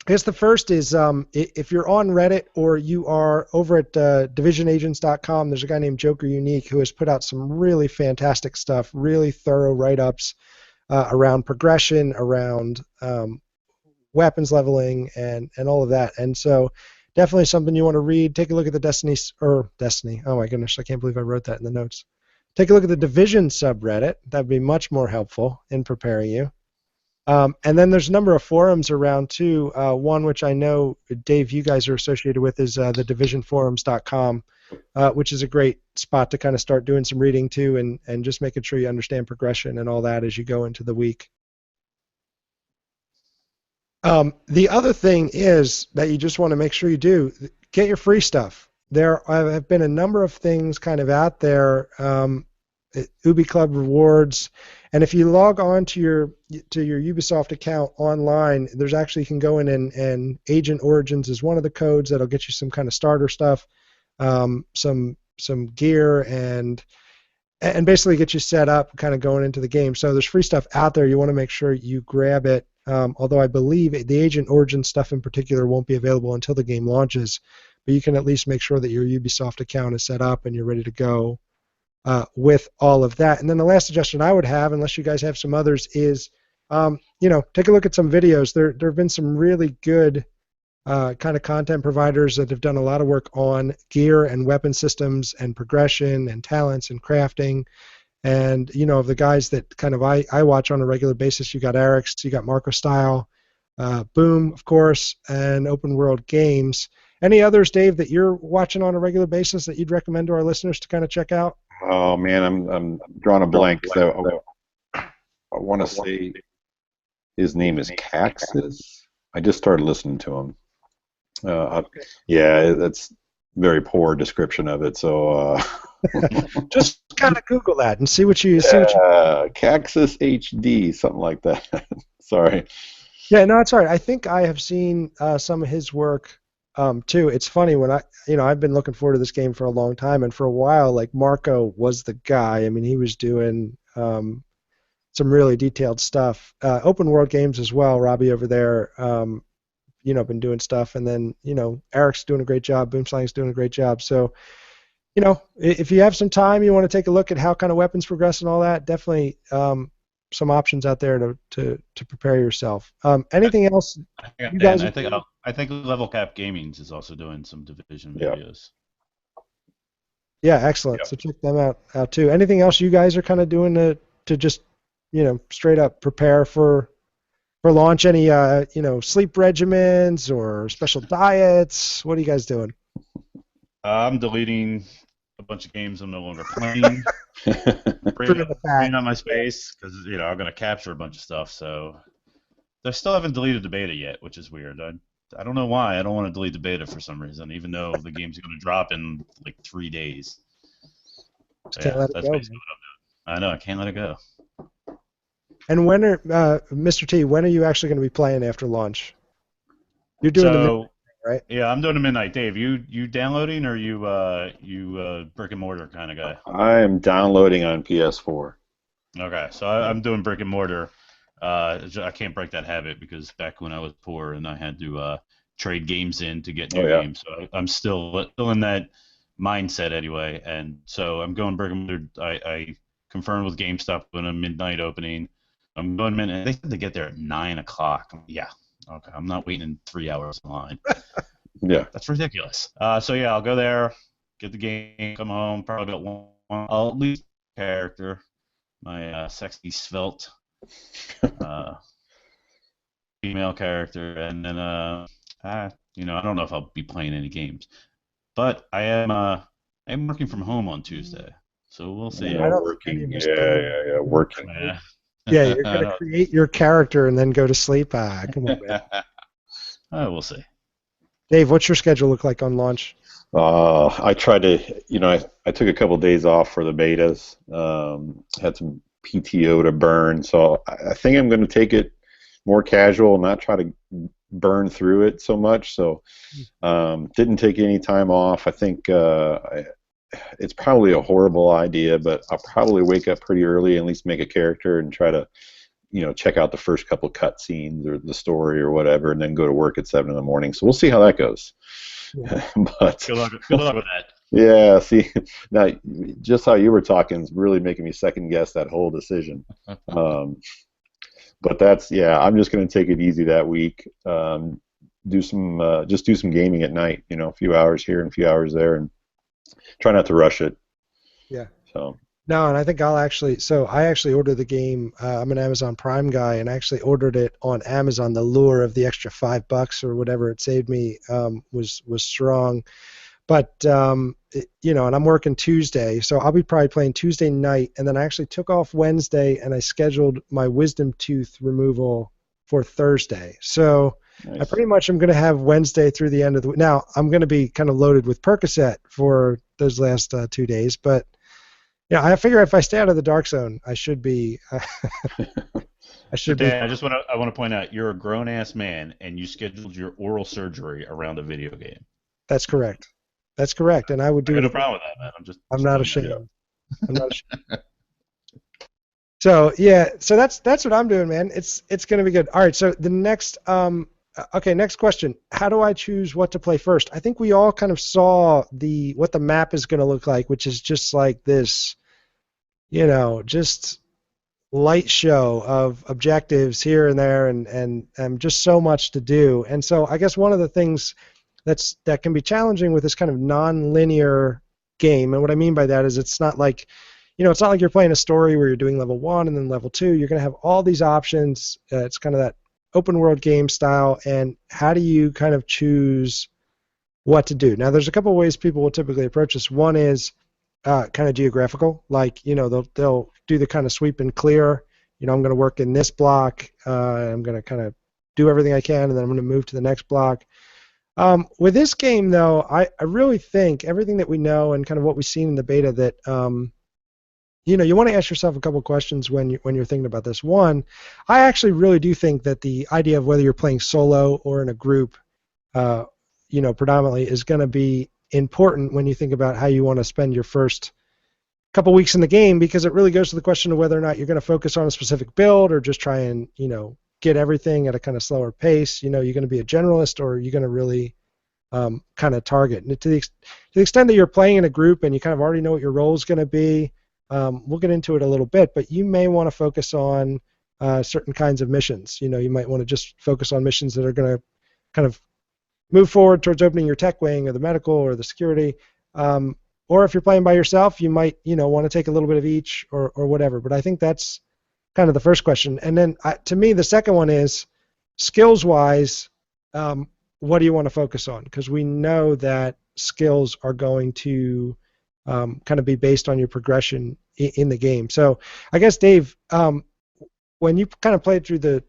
[SPEAKER 2] I guess the first is if you're on Reddit or you are over at divisionagents.com, there's a guy named Joker Unique who has put out some really fantastic stuff, really thorough write-ups around progression, around weapons leveling, and all of that. And so definitely something you want to read. Take a look at the Destiny. Oh my goodness, I can't believe I wrote that in the notes. Take a look at the Division subreddit. That would be much more helpful in preparing you. And then there's a number of forums around too. One which I know, Dave, you guys are associated with is the divisionforums.com, which is a great spot to kind of start doing some reading too, and just making sure you understand progression and all that as you go into the week. The other thing is that you just want to make sure you do get your free stuff. There have been a number of things kind of out there, Ubi Club rewards. And if you log on to your Ubisoft account online, there's actually, you can go in and Agent Origins is one of the codes that'll get you some kind of starter stuff, some gear, and basically get you set up kind of going into the game. So there's free stuff out there. You want to make sure you grab it. Although I believe the Agent Origins stuff in particular won't be available until the game launches, but you can at least make sure that your Ubisoft account is set up and you're ready to go. With all of that. And then the last suggestion I would have, unless you guys have some others, is take a look at some videos. There have been some really good kind of content providers that have done a lot of work on gear and weapon systems and progression and talents and crafting. And of the guys that kind of I watch on a regular basis, you got Eric's, you got Marco Style, Boom, of course, and Open World Games. Any others, Dave, that you're watching on a regular basis that you'd recommend to our listeners to kind of check out?
[SPEAKER 3] Oh man, I'm drawing a blank. So I want to say his name is Caxis. I just started listening to him. Yeah, that's very poor description of it. So
[SPEAKER 2] just kind of Google that and see what you
[SPEAKER 3] Caxis HD, something like that. Sorry.
[SPEAKER 2] Yeah, no, it's all right. I think I have seen some of his work. Too. It's funny when I've been looking forward to this game for a long time, and for a while, like Marco was the guy. I mean, he was doing some really detailed stuff. Open World Games as well. Robbie over there, been doing stuff, and then Eric's doing a great job. Boomslang's doing a great job. So, if you have some time, you want to take a look at how kind of weapons progress and all that. Definitely. Some options out there to prepare yourself. Anything else? You guys
[SPEAKER 1] I think Level Cap Gaming is also doing some Division videos.
[SPEAKER 2] Yeah, excellent. Yep. So check them out too. Anything else you guys are kind of doing to just straight up prepare for launch? Any sleep regimens or special diets? What are you guys doing?
[SPEAKER 1] I'm deleting a bunch of games I'm no longer playing. Bring on my space because I'm going to capture a bunch of stuff. So they still haven't deleted the beta yet, which is weird. I don't know why. I don't want to delete the beta for some reason, even though the game's going to drop in like 3 days. So, that's basically what I'm doing. I know, I can't let it go.
[SPEAKER 2] And when are Mr. T? When are you actually going to be playing after launch? You're doing right?
[SPEAKER 1] Yeah, I'm doing a midnight. Dave, you downloading or you brick and mortar kind of guy?
[SPEAKER 3] I am downloading on PS4.
[SPEAKER 1] Okay, so I'm doing brick and mortar. I can't break that habit because back when I was poor and I had to trade games in to get
[SPEAKER 3] Oh
[SPEAKER 1] new
[SPEAKER 3] yeah.
[SPEAKER 1] games, so I'm still in that mindset anyway. And so I'm going brick and mortar. I confirmed with GameStop when a midnight opening. I'm going midnight. They said to get there at 9 o'clock. Yeah, okay. I'm not waiting in 3 hours in line.
[SPEAKER 3] Yeah.
[SPEAKER 1] That's ridiculous. So yeah, I'll go there, get the game, come home, probably got one. I'll at least character, my sexy svelte uh, female character, and then I don't know if I'll be playing any games, but I'm working from home on Tuesday, so we'll see.
[SPEAKER 2] I
[SPEAKER 3] Yeah,
[SPEAKER 2] don't think any
[SPEAKER 3] working.
[SPEAKER 2] of us
[SPEAKER 3] Yeah, working.
[SPEAKER 1] Yeah.
[SPEAKER 2] Yeah, you're
[SPEAKER 1] I
[SPEAKER 2] gonna
[SPEAKER 1] don't-
[SPEAKER 2] create your character and then go to sleep. Come on, man.
[SPEAKER 1] We'll see.
[SPEAKER 2] Dave, what's your schedule look like on launch?
[SPEAKER 3] I tried to, I took a couple days off for the betas. Had some PTO to burn, so I think I'm going to take it more casual, not try to burn through it so much. So didn't take any time off. I think it's probably a horrible idea, but I'll probably wake up pretty early, at least make a character and try to, check out the first couple cutscenes or the story or whatever, and then go to work at 7 in the morning. So we'll see how that goes.
[SPEAKER 2] Yeah.
[SPEAKER 3] But
[SPEAKER 1] Good luck with that.
[SPEAKER 3] yeah, see, now just how you were talking is really making me second guess that whole decision. But I'm just going to take it easy that week. Do some gaming at night. A few hours here and a few hours there, and try not to rush it.
[SPEAKER 2] Yeah.
[SPEAKER 3] So.
[SPEAKER 2] No, and I think I actually ordered the game. I'm an Amazon Prime guy, and I actually ordered it on Amazon. The lure of the extra $5 or whatever it saved me was strong. But and I'm working Tuesday, so I'll be probably playing Tuesday night, and then I actually took off Wednesday, and I scheduled my wisdom tooth removal for Thursday. So
[SPEAKER 3] Nice.
[SPEAKER 2] I pretty much am going to have Wednesday through the end of the week. Now I'm going to be kind of loaded with Percocet for those last 2 days, but. Yeah, I figure if I stay out of the dark zone, I should be. I should be.
[SPEAKER 1] Dan, I want to point out you're a grown ass man and you scheduled your oral surgery around a video game.
[SPEAKER 2] That's correct. That's correct, and I would do
[SPEAKER 1] I got
[SPEAKER 2] it.
[SPEAKER 1] no problem with that, man.
[SPEAKER 2] I'm not ashamed. I'm not ashamed. So yeah, so that's what I'm doing, man. It's going to be good. All right, so the next next question. How do I choose what to play first? I think we all kind of saw what the map is going to look like, which is just like this, just light show of objectives here and there, and just so much to do. And so I guess one of the things that can be challenging with this kind of non-linear game, and what I mean by that is it's not like you're playing a story where you're doing level 1 and then level 2. You're going to have all these options. It's kind of that open world game style, and how do you kind of choose what to do? Now, there's a couple of ways people will typically approach this. One is kind of geographical, like they'll do the kind of sweep and clear. I'm going to work in this block. I'm going to kind of do everything I can, and then I'm going to move to the next block. With this game, though, I really think everything that we know and kind of what we've seen in the beta that you want to ask yourself a couple of questions when you're thinking about this. One, I actually really do think that the idea of whether you're playing solo or in a group, predominantly is going to be important when you think about how you want to spend your first couple weeks in the game, because it really goes to the question of whether or not you're going to focus on a specific build or just try and get everything at a kind of slower pace. You're going to be a generalist, or you're going to really kind of target. And to the extent that you're playing in a group and you kind of already know what your role is going to be. We'll get into it a little bit, but you may want to focus on certain kinds of missions. You might want to just focus on missions that are going to kind of move forward towards opening your tech wing or the medical or the security. Or if you're playing by yourself, you might want to take a little bit of each or whatever. But I think that's kind of the first question. And then to me, the second one is skills-wise, what do you want to focus on? Because we know that skills are going to kind of be based on your progression in the game. So I guess, Dave, when you kind of played through the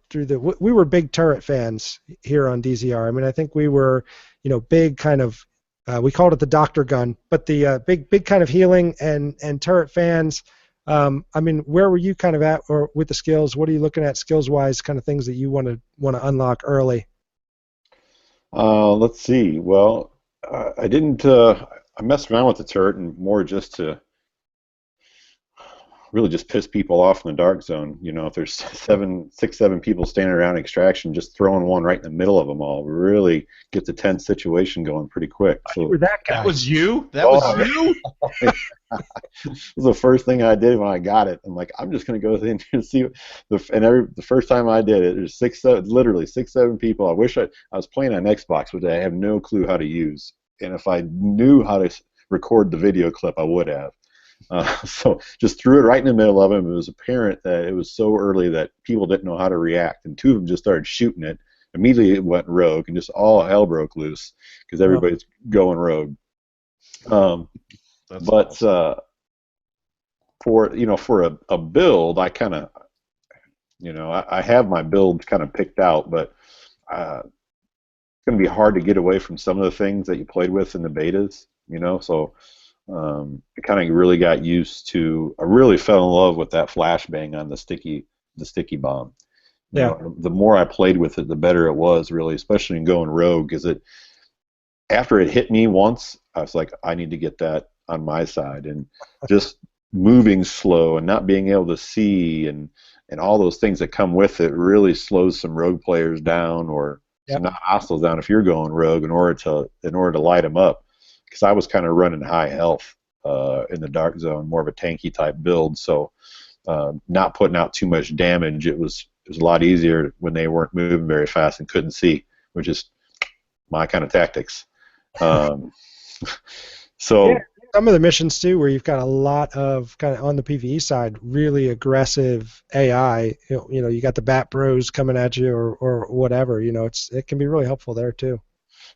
[SPEAKER 2] we were big turret fans here on DZR. I mean, I think we were big kind of we called it the doctor gun, but the big kind of healing and turret fans. I mean, where were you kind of at, or with the skills? What are you looking at skills wise, kind of things that you want to unlock early?
[SPEAKER 3] Let's see. Well, I didn't. I messed around with the turret and more just to really just piss people off in the dark zone. You know, if there's six, seven people standing around extraction, just throwing one right in the middle of them all really gets a tense situation going pretty quick.
[SPEAKER 2] You
[SPEAKER 3] So
[SPEAKER 2] were that guy.
[SPEAKER 1] That was you? That was you?
[SPEAKER 3] it was the first thing I did when I got it. I'm like, I'm just going to go in and see. The first time I did it, there's literally six, seven people. I wish I was playing on Xbox, which I have no clue how to use. And if I knew how to record the video clip, I would have. So just threw it right in the middle of him. It was apparent that it was so early that people didn't know how to react, and two of them just started shooting it. Immediately it went rogue, and just all hell broke loose because everybody's going rogue. But
[SPEAKER 1] awesome.
[SPEAKER 3] For a build, I kind of I have my build kind of picked out, but it's going to be hard to get away from some of the things that you played with in the betas. So. I kind of really got used to. I really fell in love with that flashbang on the sticky bomb. The more I played with it, the better it was. Really, especially in going rogue, because after it hit me once, I was like, I need to get that on my side, and just moving slow and not being able to see and all those things that come with it really slows some rogue players down or some not hostiles down if you're going rogue in order to light them up. Because I was kind of running high health in the dark zone, more of a tanky type build, so not putting out too much damage. It was a lot easier when they weren't moving very fast and couldn't see, which is my kind of tactics. So
[SPEAKER 2] some of the missions too, where you've got a lot of kind of on the PvE side, really aggressive AI. You got the Bat Bros coming at you or whatever. It can be really helpful there too.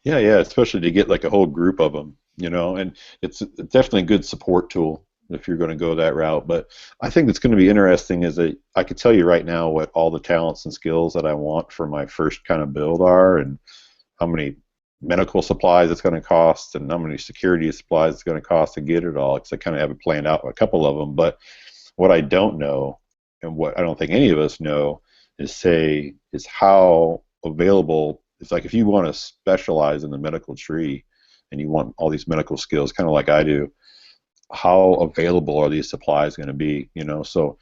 [SPEAKER 3] Yeah, especially to get like a whole group of them, and it's definitely a good support tool if you're going to go that route. But I think it's going to be interesting is that I could tell you right now what all the talents and skills that I want for my first kind of build are, and how many medical supplies it's going to cost, and how many security supplies it's going to cost to get it all, because I kind of have it planned out, a couple of them. But what I don't know, and what I don't think any of us know, is how available. It's like if you want to specialize in the medical tree and you want all these medical skills, kind of like I do, how available are these supplies going to be? So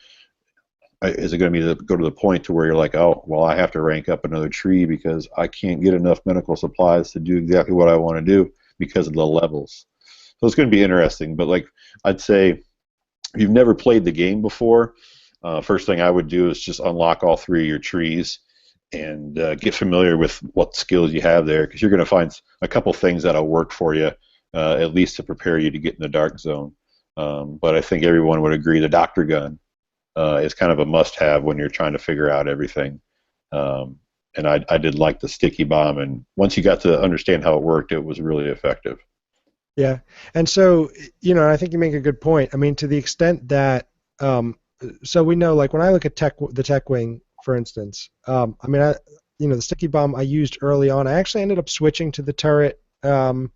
[SPEAKER 3] is it going to be go to the point to where you're like, oh, well, I have to rank up another tree because I can't get enough medical supplies to do exactly what I want to do because of the levels. So it's going to be interesting. But like I'd say, if you've never played the game before, first thing I would do is just unlock all three of your trees and get familiar with what skills you have there, because you're going to find a couple things that'll work for you, at least to prepare you to get in the dark zone. But I think everyone would agree the Doctor Gun is kind of a must-have when you're trying to figure out everything. And I did like the sticky bomb, and once you got to understand how it worked, it was really effective.
[SPEAKER 2] Yeah, and so I think you make a good point. I mean, to the extent that so we know, like when I look at the tech wing, for instance, I mean, the sticky bomb I used early on. I actually ended up switching to the turret. I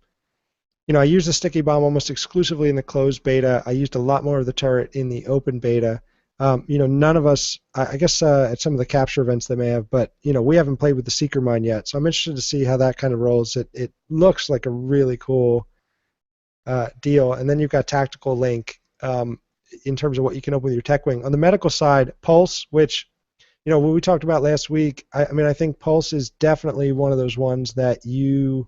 [SPEAKER 2] used the sticky bomb almost exclusively in the closed beta. I used a lot more of the turret in the open beta. None of us, I guess at some of the capture events they may have, but we haven't played with the Seeker Mine yet, so I'm interested to see how that kind of rolls. It looks like a really cool deal. And then you've got Tactical Link in terms of what you can open with your tech wing. On the medical side, Pulse, which what we talked about last week, I think Pulse is definitely one of those ones that if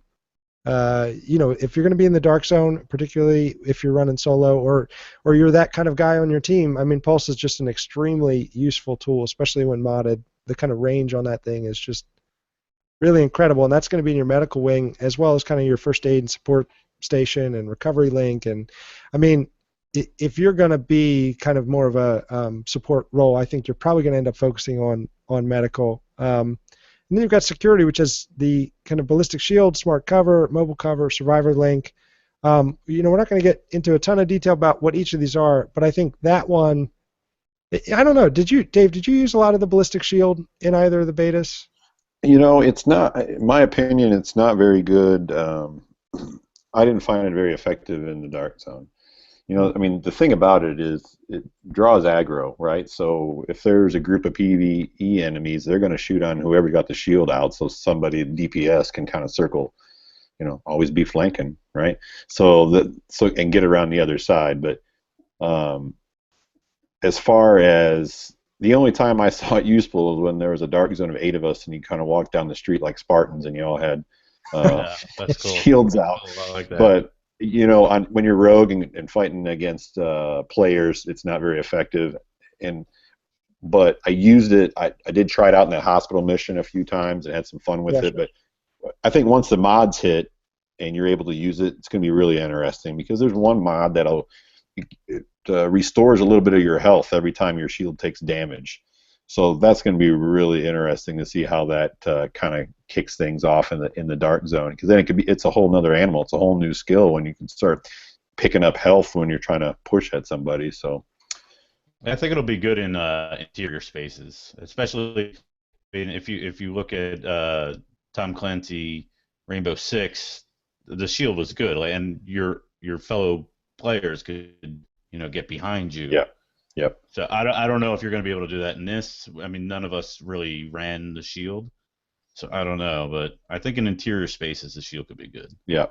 [SPEAKER 2] you're going to be in the dark zone, particularly if you're running solo or you're that kind of guy on your team, I mean, Pulse is just an extremely useful tool, especially when modded. The kind of range on that thing is just really incredible, and that's going to be in your medical wing as well as kind of your first aid and support station and recovery link. And I mean, if you're going to be kind of more of a support role, I think you're probably going to end up focusing on medical. And then you've got security, which is the kind of ballistic shield, smart cover, mobile cover, survivor link. We're not going to get into a ton of detail about what each of these are, but I think that one, I don't know. Dave, did you use a lot of the ballistic shield in either of the betas?
[SPEAKER 3] It's not, in my opinion, it's not very good. I didn't find it very effective in the dark zone. You know, I mean, the thing about it is it draws aggro, right? So if there's a group of PvE enemies, they're going to shoot on whoever got the shield out, so somebody DPS can kind of circle, you know, always be flanking, right? So and get around the other side. But as far as the only time I saw it useful was when there was a dark zone of 8 of us, and you kind of walked down the street like Spartans, and you all had
[SPEAKER 1] Yeah, that's cool.
[SPEAKER 3] shields out.
[SPEAKER 1] Cool. I like that.
[SPEAKER 3] But you know, when you're rogue and fighting against players, it's not very effective. But I used it. I did try it out in that hospital mission a few times and had some fun with it. But I think once the mods hit and you're able to use it, it's going to be really interesting, because there's one mod that'll restores a little bit of your health every time your shield takes damage. So that's going to be really interesting to see how that kind of kicks things off in the dark zone, because then it's a whole nother animal. It's a whole new skill when you can start picking up health when you're trying to push at somebody. So
[SPEAKER 1] I think it'll be good in interior spaces, especially if you look at Tom Clancy Rainbow Six, the shield was good, and your fellow players could get behind you.
[SPEAKER 3] Yeah. Yep.
[SPEAKER 1] So I don't know if you're going to be able to do that in this. I mean, none of us really ran the shield, so I don't know. But I think in interior spaces, the shield could be good.
[SPEAKER 3] Yeah.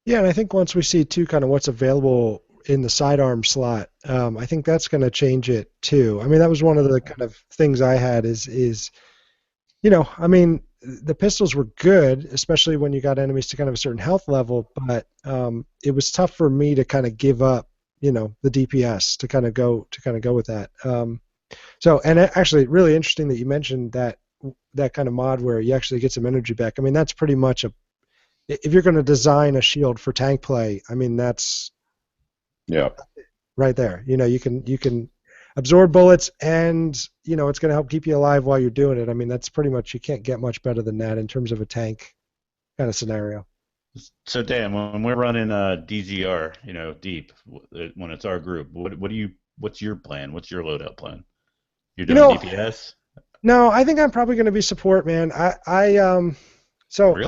[SPEAKER 2] Yeah, and I think once we see too kind of what's available in the sidearm slot, I think that's going to change it too. I mean, that was one of the kind of things I had is I mean, the pistols were good, especially when you got enemies to kind of a certain health level, but it was tough for me to kind of give up the DPS to kind of go with that. So, and actually, really interesting that you mentioned that kind of mod where you actually get some energy back. I mean, that's pretty much if you're going to design a shield for tank play, I mean, that's right there. You can absorb bullets, and it's going to help keep you alive while you're doing it. I mean, that's pretty much, you can't get much better than that in terms of a tank kind of scenario.
[SPEAKER 1] So Dan, when we're running DZR, deep, when it's our group, what's your plan? What's your loadout plan? You're doing DPS?
[SPEAKER 2] No, I think I'm probably going to be support, man.
[SPEAKER 1] Really?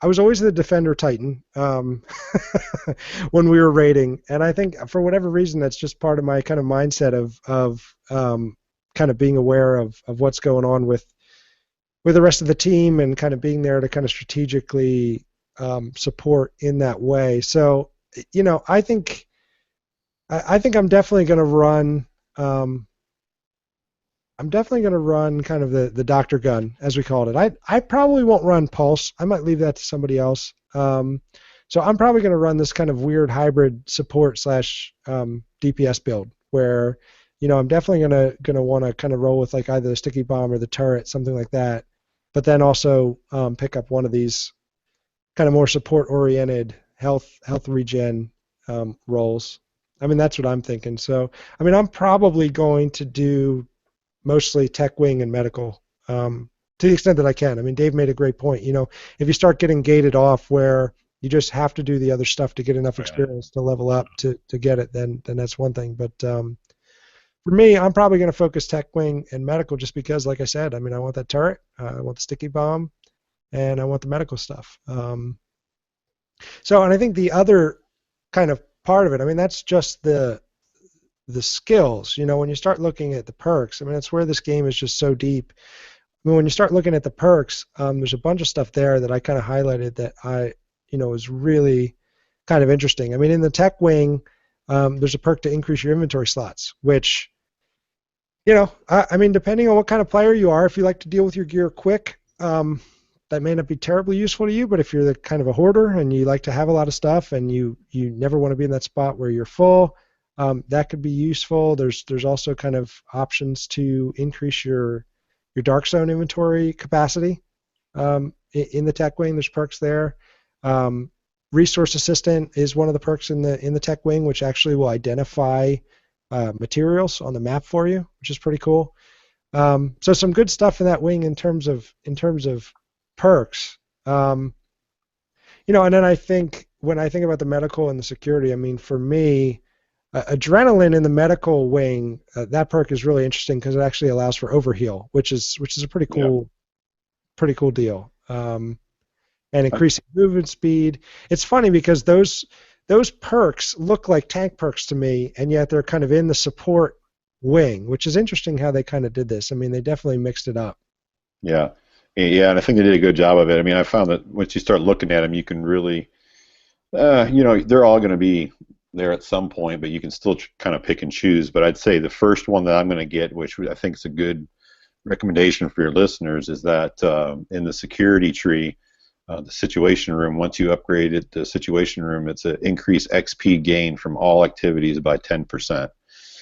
[SPEAKER 2] I was always the defender titan when we were raiding, and I think for whatever reason that's just part of my kind of mindset of kind of being aware of what's going on with the rest of the team, and kind of being there to kind of strategically support in that way. So I think I'm definitely going to run. I'm definitely going to run kind of the doctor gun, as we called it. I probably won't run pulse. I might leave that to somebody else. So I'm probably going to run this kind of weird hybrid support / DPS build, where I'm definitely going to want to kind of roll with like either the sticky bomb or the turret, something like that. But then also pick up one of these kind of more support oriented health regen roles. I mean, that's what I'm thinking. So I mean, I'm probably going to do mostly tech wing and medical, to the extent that I can. I mean, Dave made a great point. If you start getting gated off where you just have to do the other stuff to get enough experience to level up to get it, then that's one thing. But for me, I'm probably going to focus tech wing and medical, just because, like I said, I mean, I want that turret, I want the sticky bomb, and I want the medical stuff. So, and I think the other kind of part of it, I mean, that's just the skills. When you start looking at the perks, I mean, that's where this game is just so deep. I mean, when you start looking at the perks, there's a bunch of stuff there that I kind of highlighted that is really kind of interesting. I mean, in the tech wing, there's a perk to increase your inventory slots, which, I mean, depending on what kind of player you are, if you like to deal with your gear quick, that may not be terribly useful to you. But if you're the kind of a hoarder and you like to have a lot of stuff and you never want to be in that spot where you're full, that could be useful. There's also kind of options to increase your dark zone inventory capacity. In the tech wing, there's perks there. Resource assistant is one of the perks in the tech wing, which actually will identify materials on the map for you, which is pretty cool. So some good stuff in that wing in terms of perks. And then I think when I think about the medical and the security, I mean, for me, adrenaline in the medical wing, that perk is really interesting because it actually allows for overheal, which is a pretty cool deal. And increasing movement speed. It's funny because those those perks look like tank perks to me, and yet they're kind of in the support wing, which is interesting how they kind of did this. I mean, they definitely mixed it up.
[SPEAKER 3] Yeah. Yeah, and I think they did a good job of it. I mean, I found that once you start looking at them, you can really, they're all going to be there at some point, but you can still kind of pick and choose. But I'd say the first one that I'm going to get, which I think is a good recommendation for your listeners, is that in the security tree, the situation room, once you upgrade it to situation room, it's an increased XP gain from all activities by 10%.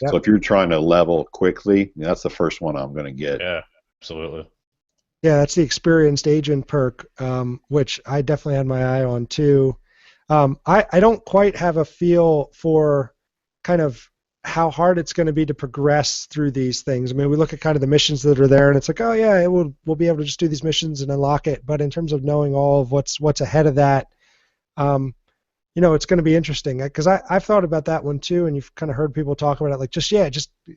[SPEAKER 2] Yep.
[SPEAKER 3] So if you're trying to level quickly, that's the first one I'm going to get.
[SPEAKER 1] Yeah, absolutely.
[SPEAKER 2] Yeah, that's the experienced agent perk, which I definitely had my eye on too. I don't quite have a feel for kind of how hard it's going to be to progress through these things. I mean, we look at kind of the missions that are there, and it's like, oh yeah, we'll be able to just do these missions and unlock it. But in terms of knowing all of what's ahead of that, it's going to be interesting, because I've thought about that one too, and you've kind of heard people talk about it, like just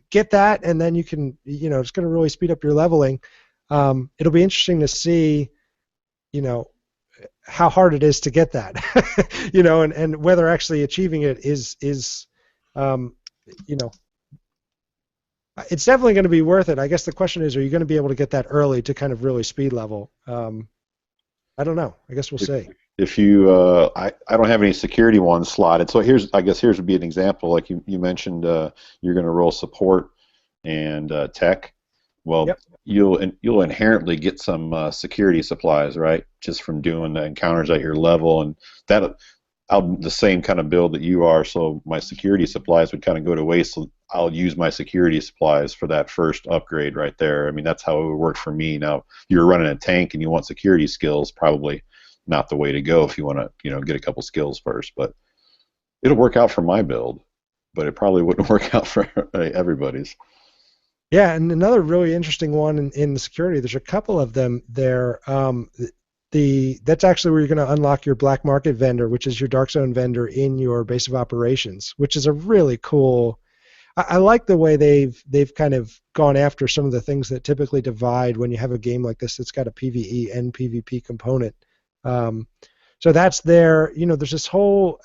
[SPEAKER 2] get that, and then you can, it's going to really speed up your leveling. It'll be interesting to see, how hard it is to get that, and whether actually achieving it is it's definitely going to be worth it. I guess the question is, are you going to be able to get that early to kind of really speed level? I don't know. I guess we'll see.
[SPEAKER 3] If you, I don't have any security ones slotted, so here's would be an example. Like you mentioned, you're going to roll support and tech. Well,
[SPEAKER 2] yep.
[SPEAKER 3] You'll inherently get some security supplies, right? Just from doing the encounters at your level, and that I'm the same kind of build that you are. So my security supplies would kind of go to waste. So I'll use my security supplies for that first upgrade right there. I mean, that's how it would work for me. Now, if you're running a tank and you want security skills, probably not the way to go if you want to, get a couple skills first. But it'll work out for my build, but it probably wouldn't work out for everybody's.
[SPEAKER 2] Yeah, and another really interesting one in the security, there's a couple of them there. That's actually where you're going to unlock your black market vendor, which is your Dark Zone vendor in your base of operations, which is a really cool. I like the way they've kind of gone after some of the things that typically divide when you have a game like this that's got a PvE and PvP component. So that's there. There's this whole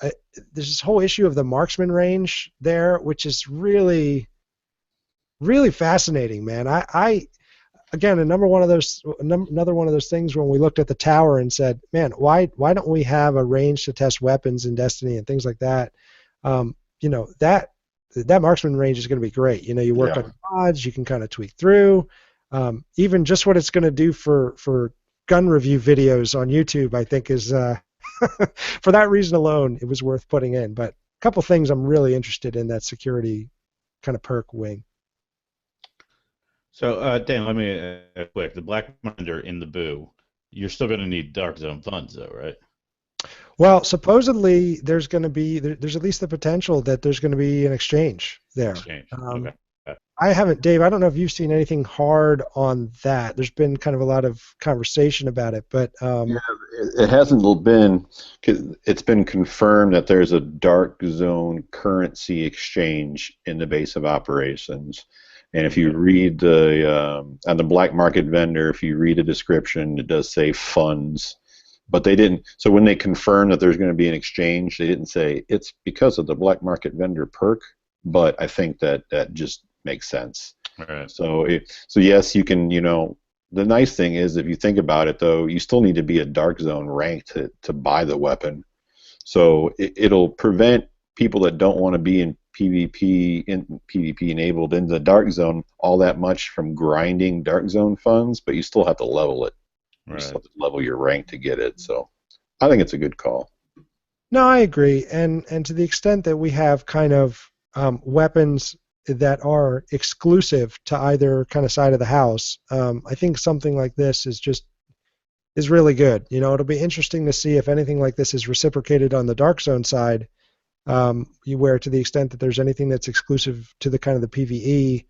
[SPEAKER 2] issue of the marksman range there, which is really, really fascinating, man. Again, another one of those things when we looked at the tower and said, man, why don't we have a range to test weapons in Destiny and things like that? That marksman range is going to be great. You work on mods, you can kind of tweak through. Even just what it's going to do for gun review videos on YouTube, I think is for that reason alone, it was worth putting in. But a couple things I'm really interested in that security kind of perk wing.
[SPEAKER 1] So, Dan, let me quick. The Black Vendor in the Boo, you're still going to need Dark Zone funds, though, right?
[SPEAKER 2] Well, supposedly there's at least the potential that there's going to be an exchange there.
[SPEAKER 1] Okay.
[SPEAKER 2] I haven't, Dave. I don't know if you've seen anything hard on that. There's been kind of a lot of conversation about it, but
[SPEAKER 3] it hasn't been. It's been confirmed that there's a Dark Zone currency exchange in the base of operations. And if you read on the black market vendor, if you read the description, it does say funds, but they didn't. So when they confirmed that there's going to be an exchange, they didn't say it's because of the black market vendor perk. But I think that just makes sense.
[SPEAKER 1] Right.
[SPEAKER 3] So yes, you can. The nice thing is, if you think about it, though, you still need to be a Dark Zone rank to buy the weapon. So it'll prevent people that don't want to be in PvP enabled in the Dark Zone all that much from grinding Dark Zone funds, but you still have to level it. Right. You still have to level your rank to get it. So I think it's a good call.
[SPEAKER 2] No, I agree. And to the extent that we have kind of weapons that are exclusive to either kind of side of the house, I think something like this is really good. It'll be interesting to see if anything like this is reciprocated on the Dark Zone side. Where to the extent that there's anything that's exclusive to the kind of the PvE,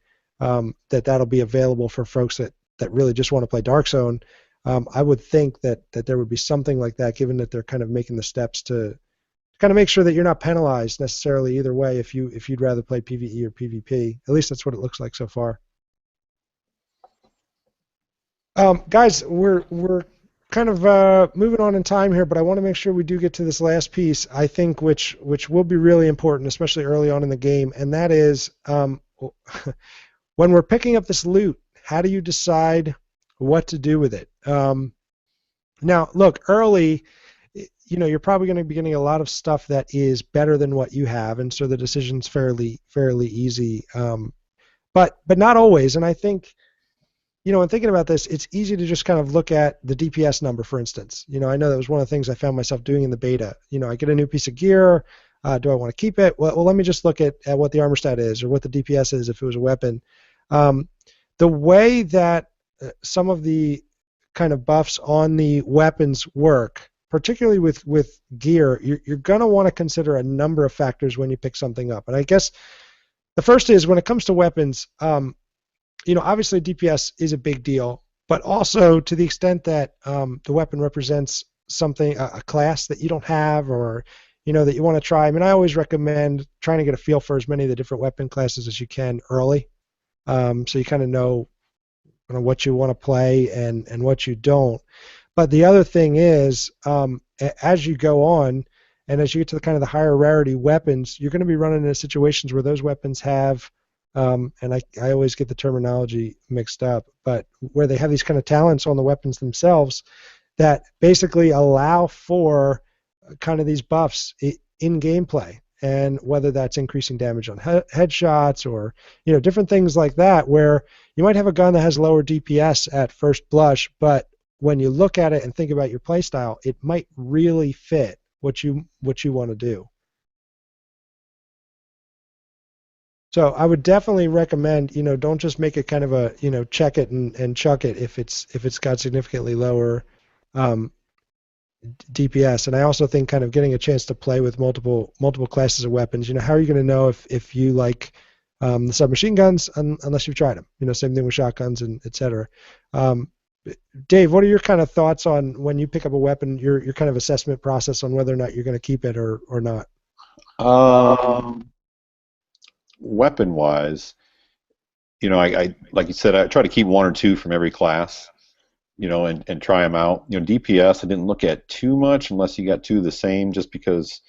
[SPEAKER 2] that'll be available for folks that really just want to play Dark Zone. I would think that there would be something like that, given that they're kind of making the steps to kind of make sure that you're not penalized necessarily either way if you'd rather play PvE or PvP. At least that's what it looks like so far. Guys, we're kind of moving on in time here, but I want to make sure we do get to this last piece, I think, which will be really important, especially early on in the game, and that is when we're picking up this loot, how do you decide what to do with it? Now, look, early, you're probably going to be getting a lot of stuff that is better than what you have, and so the decision's fairly easy. But not always, and I think, in thinking about this, it's easy to just kind of look at the DPS number, for instance. I know that was one of the things I found myself doing in the beta. I get a new piece of gear. Do I want to keep it? Well, let me just look at what the armor stat is or what the DPS is if it was a weapon. The way that some of the kind of buffs on the weapons work, particularly with gear, you're going to want to consider a number of factors when you pick something up. And I guess the first is when it comes to weapons, obviously DPS is a big deal, but also to the extent that the weapon represents something, a class that you don't have or, that you want to try. I mean, I always recommend trying to get a feel for as many of the different weapon classes as you can early, so you kind of know what you want to play and what you don't. But the other thing is, as you go on, and as you get to the kind of the higher rarity weapons, you're going to be running into situations where those weapons have, and I always get the terminology mixed up, but where they have these kind of talents on the weapons themselves that basically allow for kind of these buffs in gameplay, and whether that's increasing damage on headshots or different things like that, where you might have a gun that has lower DPS at first blush, but when you look at it and think about your playstyle, it might really fit what you want to do. So I would definitely recommend, don't just make it kind of a, check it and chuck it if it's got significantly lower DPS. And I also think kind of getting a chance to play with multiple classes of weapons. How are you going to know if you like the submachine guns unless you've tried them? Same thing with shotguns and et cetera. Dave, what are your kind of thoughts on when you pick up a weapon, your kind of assessment process on whether or not you're going to keep it or not?
[SPEAKER 3] Weapon-wise, I like you said, I try to keep one or two from every class, and try them out. DPS I didn't look at too much unless you got two of the same, just because,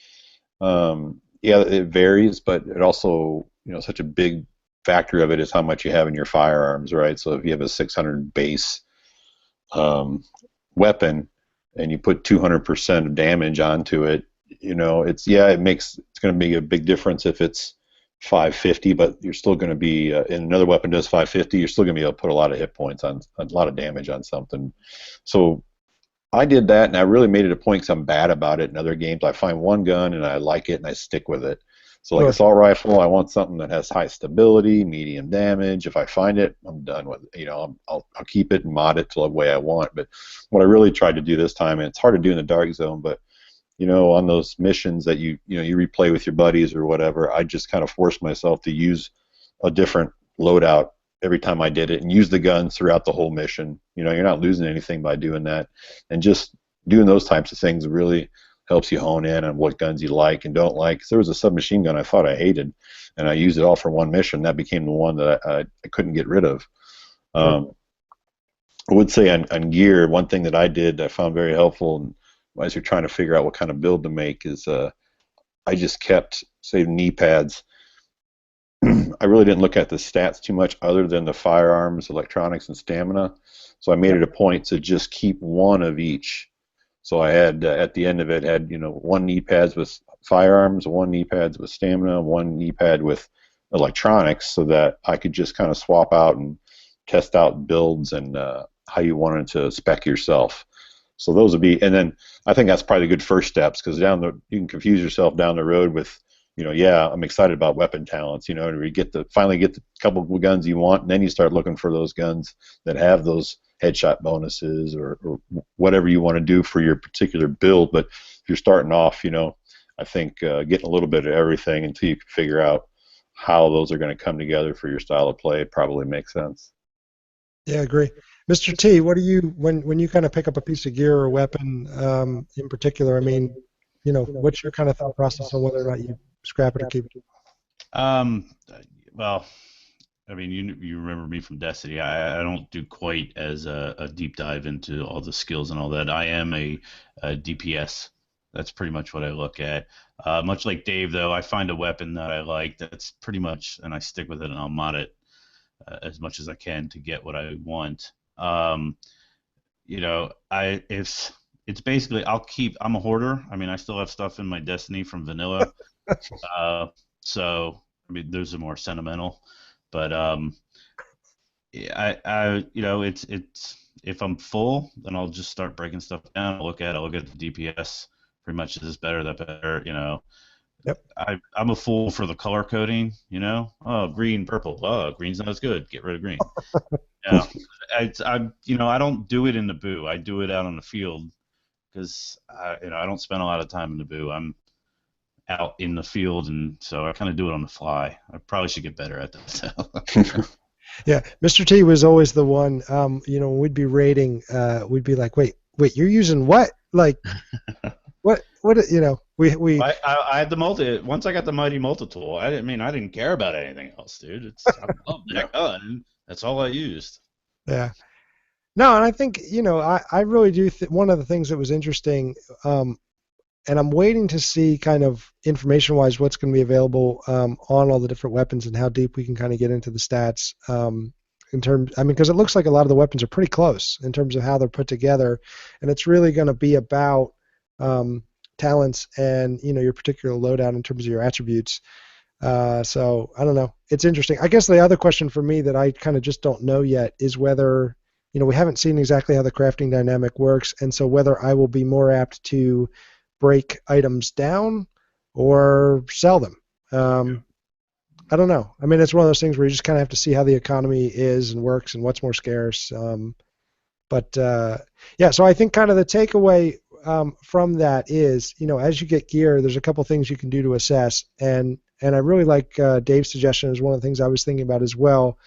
[SPEAKER 3] it varies, but it also, such a big factor of it is how much you have in your firearms, right? So if you have a 600 base weapon and you put 200% of damage onto it, it's going to be a big difference if it's 550, but you're still going to be and another weapon does 550, you're still going to be able to put a lot of hit points on, a lot of damage on something. So I did that, and I really made it a point because I'm bad about it in other games. I find one gun and I like it and I stick with it. So like assault rifle, I want something that has high stability, medium damage. If I find it, I'm done with it. I'll keep it and mod it to the way I want. But what I really tried to do this time, and it's hard to do in the dark zone, but on those missions that you replay with your buddies or whatever, I just kind of forced myself to use a different loadout every time I did it and use the guns throughout the whole mission. You're not losing anything by doing that, and just doing those types of things really helps you hone in on what guns you like and don't like. 'Cause there was a submachine gun I thought I hated, and I used it all for one mission. That became the one that I couldn't get rid of. I would say on gear, one thing that I did I found very helpful as you're trying to figure out what kind of build to make is I just kept, say, knee pads. I really didn't look at the stats too much other than the firearms, electronics, and stamina. So I made it a point to just keep one of each. So I had, at the end of it, had one knee pads with firearms, one knee pads with stamina, one knee pad with electronics, so that I could just kind of swap out and test out builds and how you wanted to spec yourself. So those would be, and then I think that's probably the good first steps, because you can confuse yourself down the road with, I'm excited about weapon talents, and you finally get the couple of guns you want, and then you start looking for those guns that have those headshot bonuses or whatever you want to do for your particular build. But if you're starting off, I think getting a little bit of everything until you can figure out how those are going to come together for your style of play probably makes sense.
[SPEAKER 2] Yeah, I agree. Mr. T, what do you, when you kind of pick up a piece of gear or weapon in particular, I mean, what's your kind of thought process on whether or not you scrap it or keep it?
[SPEAKER 1] Well, I mean, you remember me from Destiny. I don't do quite as a deep dive into all the skills and all that. I am a DPS. That's pretty much what I look at. Much like Dave, though, I find a weapon that I like. That's pretty much, and I stick with it, and I'll mod it as much as I can to get what I want. It's basically I'm a hoarder. I mean, I still have stuff in my Destiny from vanilla. So I mean, those are more sentimental. But yeah, it's if I'm full, then I'll just start breaking stuff down. I'll look at the DPS. Pretty much, is this better? That better?
[SPEAKER 2] Yep.
[SPEAKER 1] I'm a fool for the color coding. Oh, green, purple. Oh, green's not as good. Get rid of green. Yeah. I don't do it in the boo. I do it out on the field because I don't spend a lot of time in the boo. I'm out in the field, and so I kind of do it on the fly. I probably should get better at that.
[SPEAKER 2] Yeah, Mr. T was always the one. When we'd be raiding, we'd be like, "Wait, you're using what? Like, what? We."
[SPEAKER 1] I had the multi. Once I got the mighty multi tool, I didn't care about anything else, dude. I love that gun. That's all I used.
[SPEAKER 2] Yeah. No, and I think I really do. One of the things that was interesting. And I'm waiting to see kind of information-wise what's going to be available on all the different weapons and how deep we can kind of get into the stats because it looks like a lot of the weapons are pretty close in terms of how they're put together, and it's really going to be about talents and your particular loadout in terms of your attributes. So I don't know. It's interesting. I guess the other question for me that I kind of just don't know yet is whether we haven't seen exactly how the crafting dynamic works, and so whether I will be more apt to break items down or sell them. I don't know. I mean, it's one of those things where you just kind of have to see how the economy is and works and what's more scarce. So I think kind of the takeaway from that is, as you get gear, there's a couple things you can do to assess, and I really like Dave's suggestion is one of the things I was thinking about as well.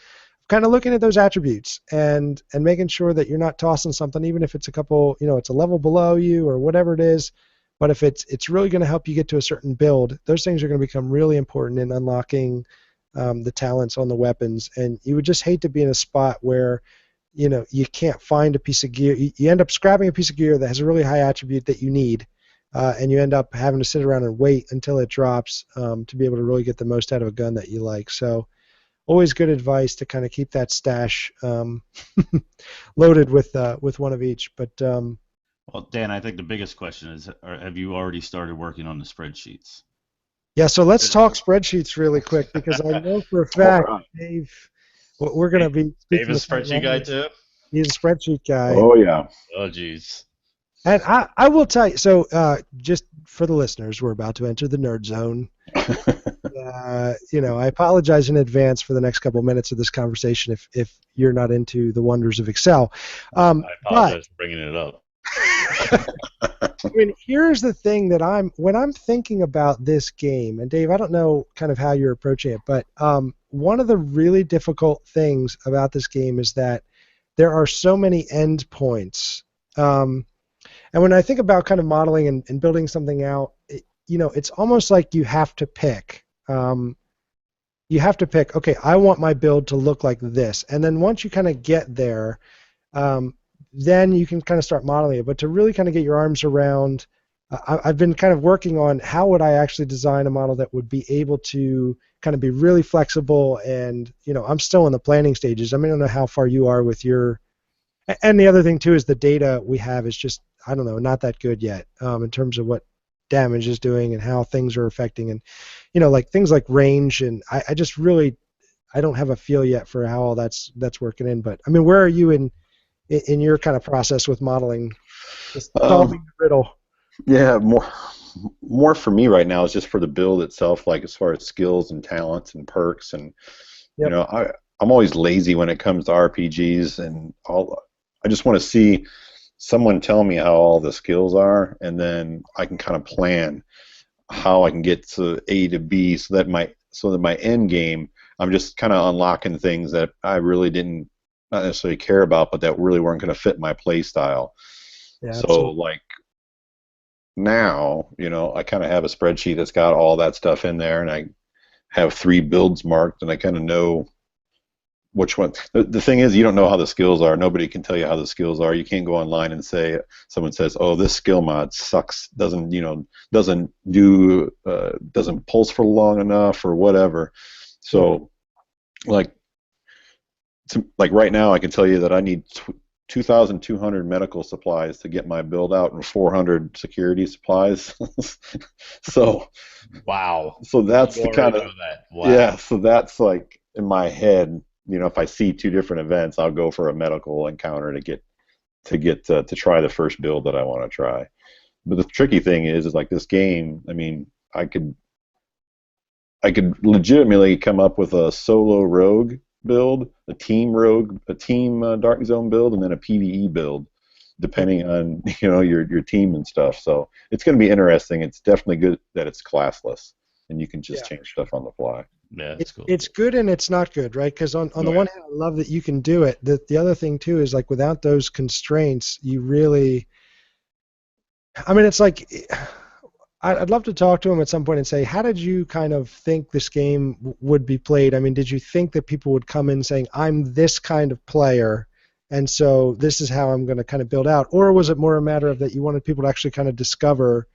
[SPEAKER 2] Kind of looking at those attributes and making sure that you're not tossing something, even if it's a couple, it's a level below you or whatever it is. But if it's really going to help you get to a certain build, those things are going to become really important in unlocking the talents on the weapons. And you would just hate to be in a spot where, you can't find a piece of gear. You end up scrapping a piece of gear that has a really high attribute that you need, and you end up having to sit around and wait until it drops to be able to really get the most out of a gun that you like. So always good advice to kind of keep that stash loaded with one of each. But
[SPEAKER 1] well, Dan, I think the biggest question is, have you already started working on the spreadsheets?
[SPEAKER 2] Yeah, so let's talk spreadsheets really quick because I know for a fact, Dave, we're going to be...
[SPEAKER 1] Dave is a spreadsheet guy too?
[SPEAKER 2] He's a spreadsheet guy.
[SPEAKER 3] Oh, yeah.
[SPEAKER 1] Oh, geez.
[SPEAKER 2] And I will tell you, so just for the listeners, we're about to enter the nerd zone. I apologize in advance for the next couple of minutes of this conversation if you're not into the wonders of Excel.
[SPEAKER 1] I apologize for bringing it up.
[SPEAKER 2] I mean, here's the thing that when I'm thinking about this game, and Dave, I don't know kind of how you're approaching it, but one of the really difficult things about this game is that there are so many endpoints. And when I think about kind of modeling and building something out, it's almost like you have to pick. Okay, I want my build to look like this. And then once you kind of get there, then you can kind of start modeling it. But to really kind of get your arms around, I've been kind of working on how would I actually design a model that would be able to kind of be really flexible. And, I'm still in the planning stages. I mean, I don't know how far you are with your... And the other thing, too, is the data we have is just, I don't know, not that good yet in terms of what damage is doing and how things are affecting. And, like things like range. And I just really, I don't have a feel yet for how all that's working in. But, I mean, where are you in your kind of process with modeling, just solving the riddle?
[SPEAKER 3] Yeah, more for me right now is just for the build itself, like as far as skills and talents and perks, and
[SPEAKER 2] yep.
[SPEAKER 3] I'm always lazy when it comes to RPGs, and I just want to see someone tell me how all the skills are, and then I can kind of plan how I can get to A to B, so that my end game, I'm just kind of unlocking things that I really didn't not necessarily care about, but that really weren't going to fit my play style. Yeah, so like now, I kind of have a spreadsheet that's got all that stuff in there, and I have 3 builds marked, and I kind of know which one. The thing is, you don't know how the skills are. Nobody can tell you how the skills are. You can't go online and say, someone says, oh, this skill mod sucks, doesn't pulse for long enough or whatever. So like right now I can tell you that I need 2,200 medical supplies to get my build out and 400 security supplies. So
[SPEAKER 1] wow.
[SPEAKER 3] So that's
[SPEAKER 1] You
[SPEAKER 3] the kind of
[SPEAKER 1] already know that. Wow.
[SPEAKER 3] Yeah, so that's like in my head, if I see two different events, I'll go for a medical encounter to try the first build that I want to try. But the tricky thing is like this game, I mean, I could legitimately come up with a solo rogue build, a team Dark Zone build, and then a PvE build, depending on your team and stuff. So it's going to be interesting. It's definitely good that it's classless and you can just change stuff on the fly.
[SPEAKER 1] Yeah, it's cool.
[SPEAKER 2] It's good and it's not good, right? Because on the one hand, I love that you can do it. The other thing too is like without those constraints, you really. I mean, it's like. I'd love to talk to him at some point and say, how did you kind of think this game would be played? I mean, did you think that people would come in saying, I'm this kind of player, and so this is how I'm going to kind of build out? Or was it more a matter of that you wanted people to actually kind of discover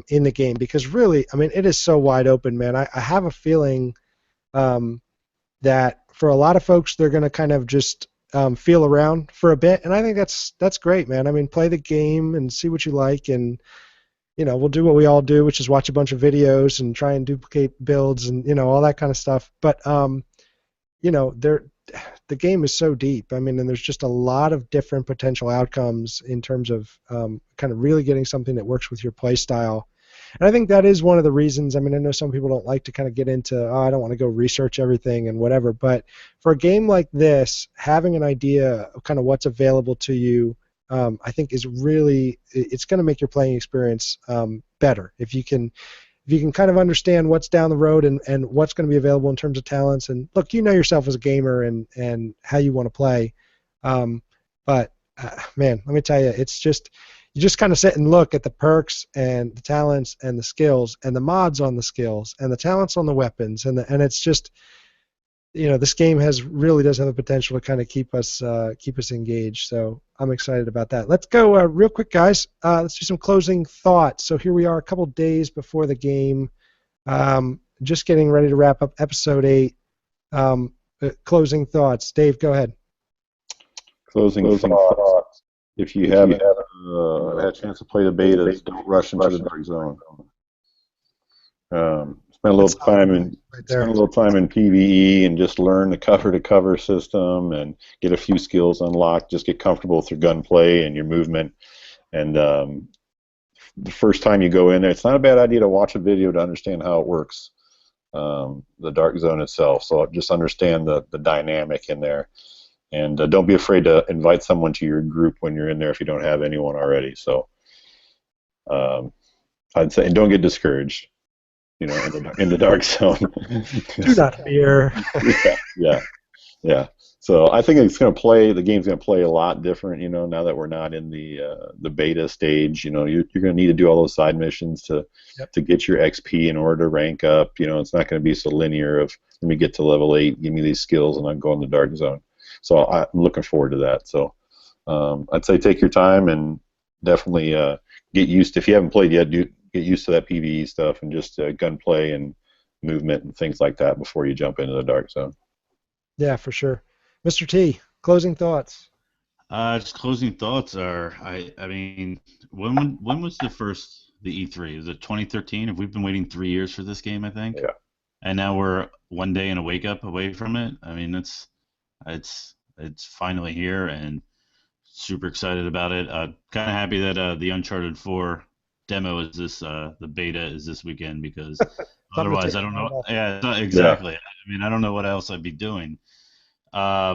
[SPEAKER 2] in the game? Because really, I mean, it is so wide open, man. I have a feeling that for a lot of folks, they're going to kind of just feel around for a bit, and I think that's great, man. I mean, play the game and see what you like, and we'll do what we all do, which is watch a bunch of videos and try and duplicate builds and all that kind of stuff. But the game is so deep. I mean, and there's just a lot of different potential outcomes in terms of kind of really getting something that works with your play style. And I think that is one of the reasons. I mean, I know some people don't like to kind of get into, I don't want to go research everything and whatever. But for a game like this, having an idea of kind of what's available to you, I think is really, it's going to make your playing experience better if you can kind of understand what's down the road and what's going to be available in terms of talents. And look, yourself as a gamer and how you want to play. But man, let me tell you, it's just you just kind of sit and look at the perks and the talents and the skills and the mods on the skills and the talents on the weapons and it's just. This game really does have the potential to kind of keep us engaged. So I'm excited about that. Let's go real quick, guys. Let's do some closing thoughts. So here we are, a couple days before the game, just getting ready to wrap up episode 8. Closing thoughts. Dave, go ahead.
[SPEAKER 3] Closing thoughts. If you haven't had a chance to play the betas, don't rush into the Dark Zone. Spend a little time in PvE and just learn the cover-to-cover system and get a few skills unlocked. Just get comfortable with your gunplay and your movement. And the first time you go in there, it's not a bad idea to watch a video to understand how it works, the Dark Zone itself. So just understand the dynamic in there. And don't be afraid to invite someone to your group when you're in there if you don't have anyone already. So I'd say, and don't get discouraged. In the Dark Zone.
[SPEAKER 2] Do not fear.
[SPEAKER 3] Yeah. So I think the game's gonna play a lot different. Now that we're not in the beta stage. You're gonna need to do all those side missions to get your XP in order to rank up. It's not gonna be so linear of let me get to level 8, give me these skills, and I'm going to Dark Zone. So I'm looking forward to that. So I'd say take your time and definitely get used to. If you haven't played yet, get used to that PvE stuff and just gunplay and movement and things like that before you jump into the Dark Zone.
[SPEAKER 2] Yeah, for sure. Mr. T, closing thoughts.
[SPEAKER 1] Just closing thoughts are, I mean, when was the E3? Was it 2013? Have we been waiting 3 years for this game? I think.
[SPEAKER 3] Yeah. And
[SPEAKER 1] now we're one day and a wake up away from it. I mean, it's finally here and super excited about it. Kind of happy that the Uncharted 4 demo is the beta is this weekend because otherwise I don't know. Yeah, exactly. Yeah. I mean, I don't know what else I'd be doing. I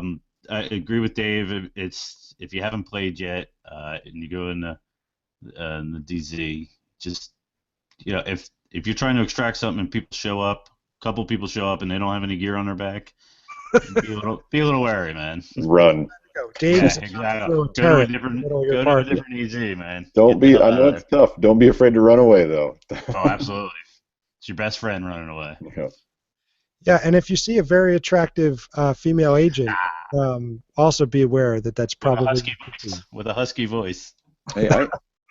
[SPEAKER 1] agree with Dave. It's if you haven't played yet and you go in the DZ, just if you're trying to extract something and a couple people show up and they don't have any gear on their back, be a little wary, man.
[SPEAKER 3] Run.
[SPEAKER 2] Dave is
[SPEAKER 1] exactly. Go to a different EZ, man.
[SPEAKER 3] I know it's tough. Don't be afraid to run away, though.
[SPEAKER 1] Oh, absolutely. It's your best friend running away.
[SPEAKER 3] Yeah.
[SPEAKER 2] Yeah, and if you see a very attractive female agent, also be aware that that's probably
[SPEAKER 1] With a husky voice.
[SPEAKER 3] Hey,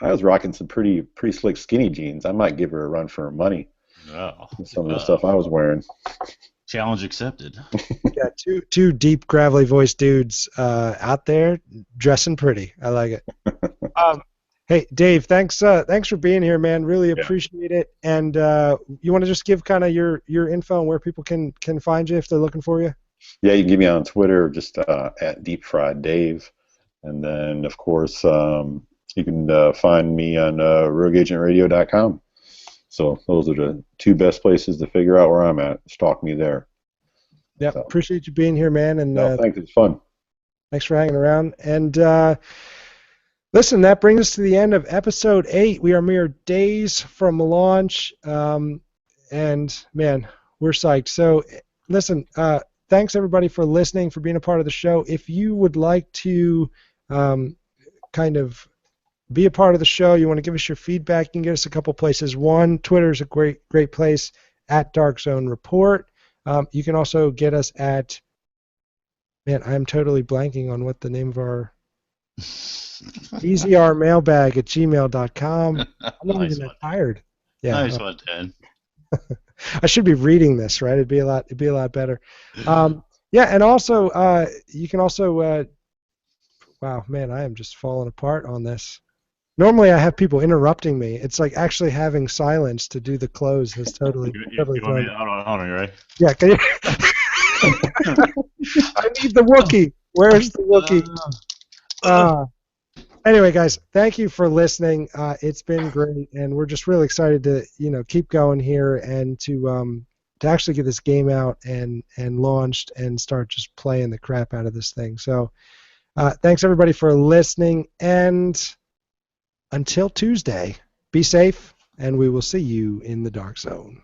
[SPEAKER 3] I was rocking some pretty slick skinny jeans. I might give her a run for her money.
[SPEAKER 1] Oh,
[SPEAKER 3] Some of the stuff I was wearing.
[SPEAKER 1] Challenge accepted.
[SPEAKER 2] Yeah, two deep gravelly voiced dudes out there dressing pretty. I like it. Hey, Dave, thanks for being here, man. Really appreciate it. And you want to just give kind of your info and where people can find you if they're looking for you?
[SPEAKER 3] Yeah, you can get me on Twitter, just at Deep Fried Dave, and then of course you can find me on RogueAgentRadio.com. So those are the two best places to figure out where I'm at. Stalk me there.
[SPEAKER 2] Yeah, so. Appreciate you being here, man. And
[SPEAKER 3] thanks. It's fun.
[SPEAKER 2] Thanks for hanging around. And listen, that brings us to the end of episode 8. We are mere days from launch, and man, we're psyched. So listen, thanks everybody for listening, for being a part of the show. If you would like to kind of be a part of the show, you want to give us your feedback, you can get us a couple places. One, Twitter is a great place, at Dark Zone Report. You can also get us at, man, I'm totally blanking on what the name of our easyrmailbag@gmail.com. I'm not
[SPEAKER 1] nice
[SPEAKER 2] even that tired. Yeah.
[SPEAKER 1] Nice one, Dan.
[SPEAKER 2] I should be reading this, right? It'd be a lot better. Yeah, and also you can also wow, man, I am just falling apart on this. Normally I have people interrupting me. It's like actually having silence to do the close has totally
[SPEAKER 1] Hold on, right?
[SPEAKER 2] Yeah, can you I need the Wookiee. Where's the Wookiee? Anyway, guys, thank you for listening. It's been great, and we're just really excited to keep going here and to actually get this game out and launched and start just playing the crap out of this thing. So thanks everybody for listening, and until Tuesday, be safe, and we will see you in the Dark Zone.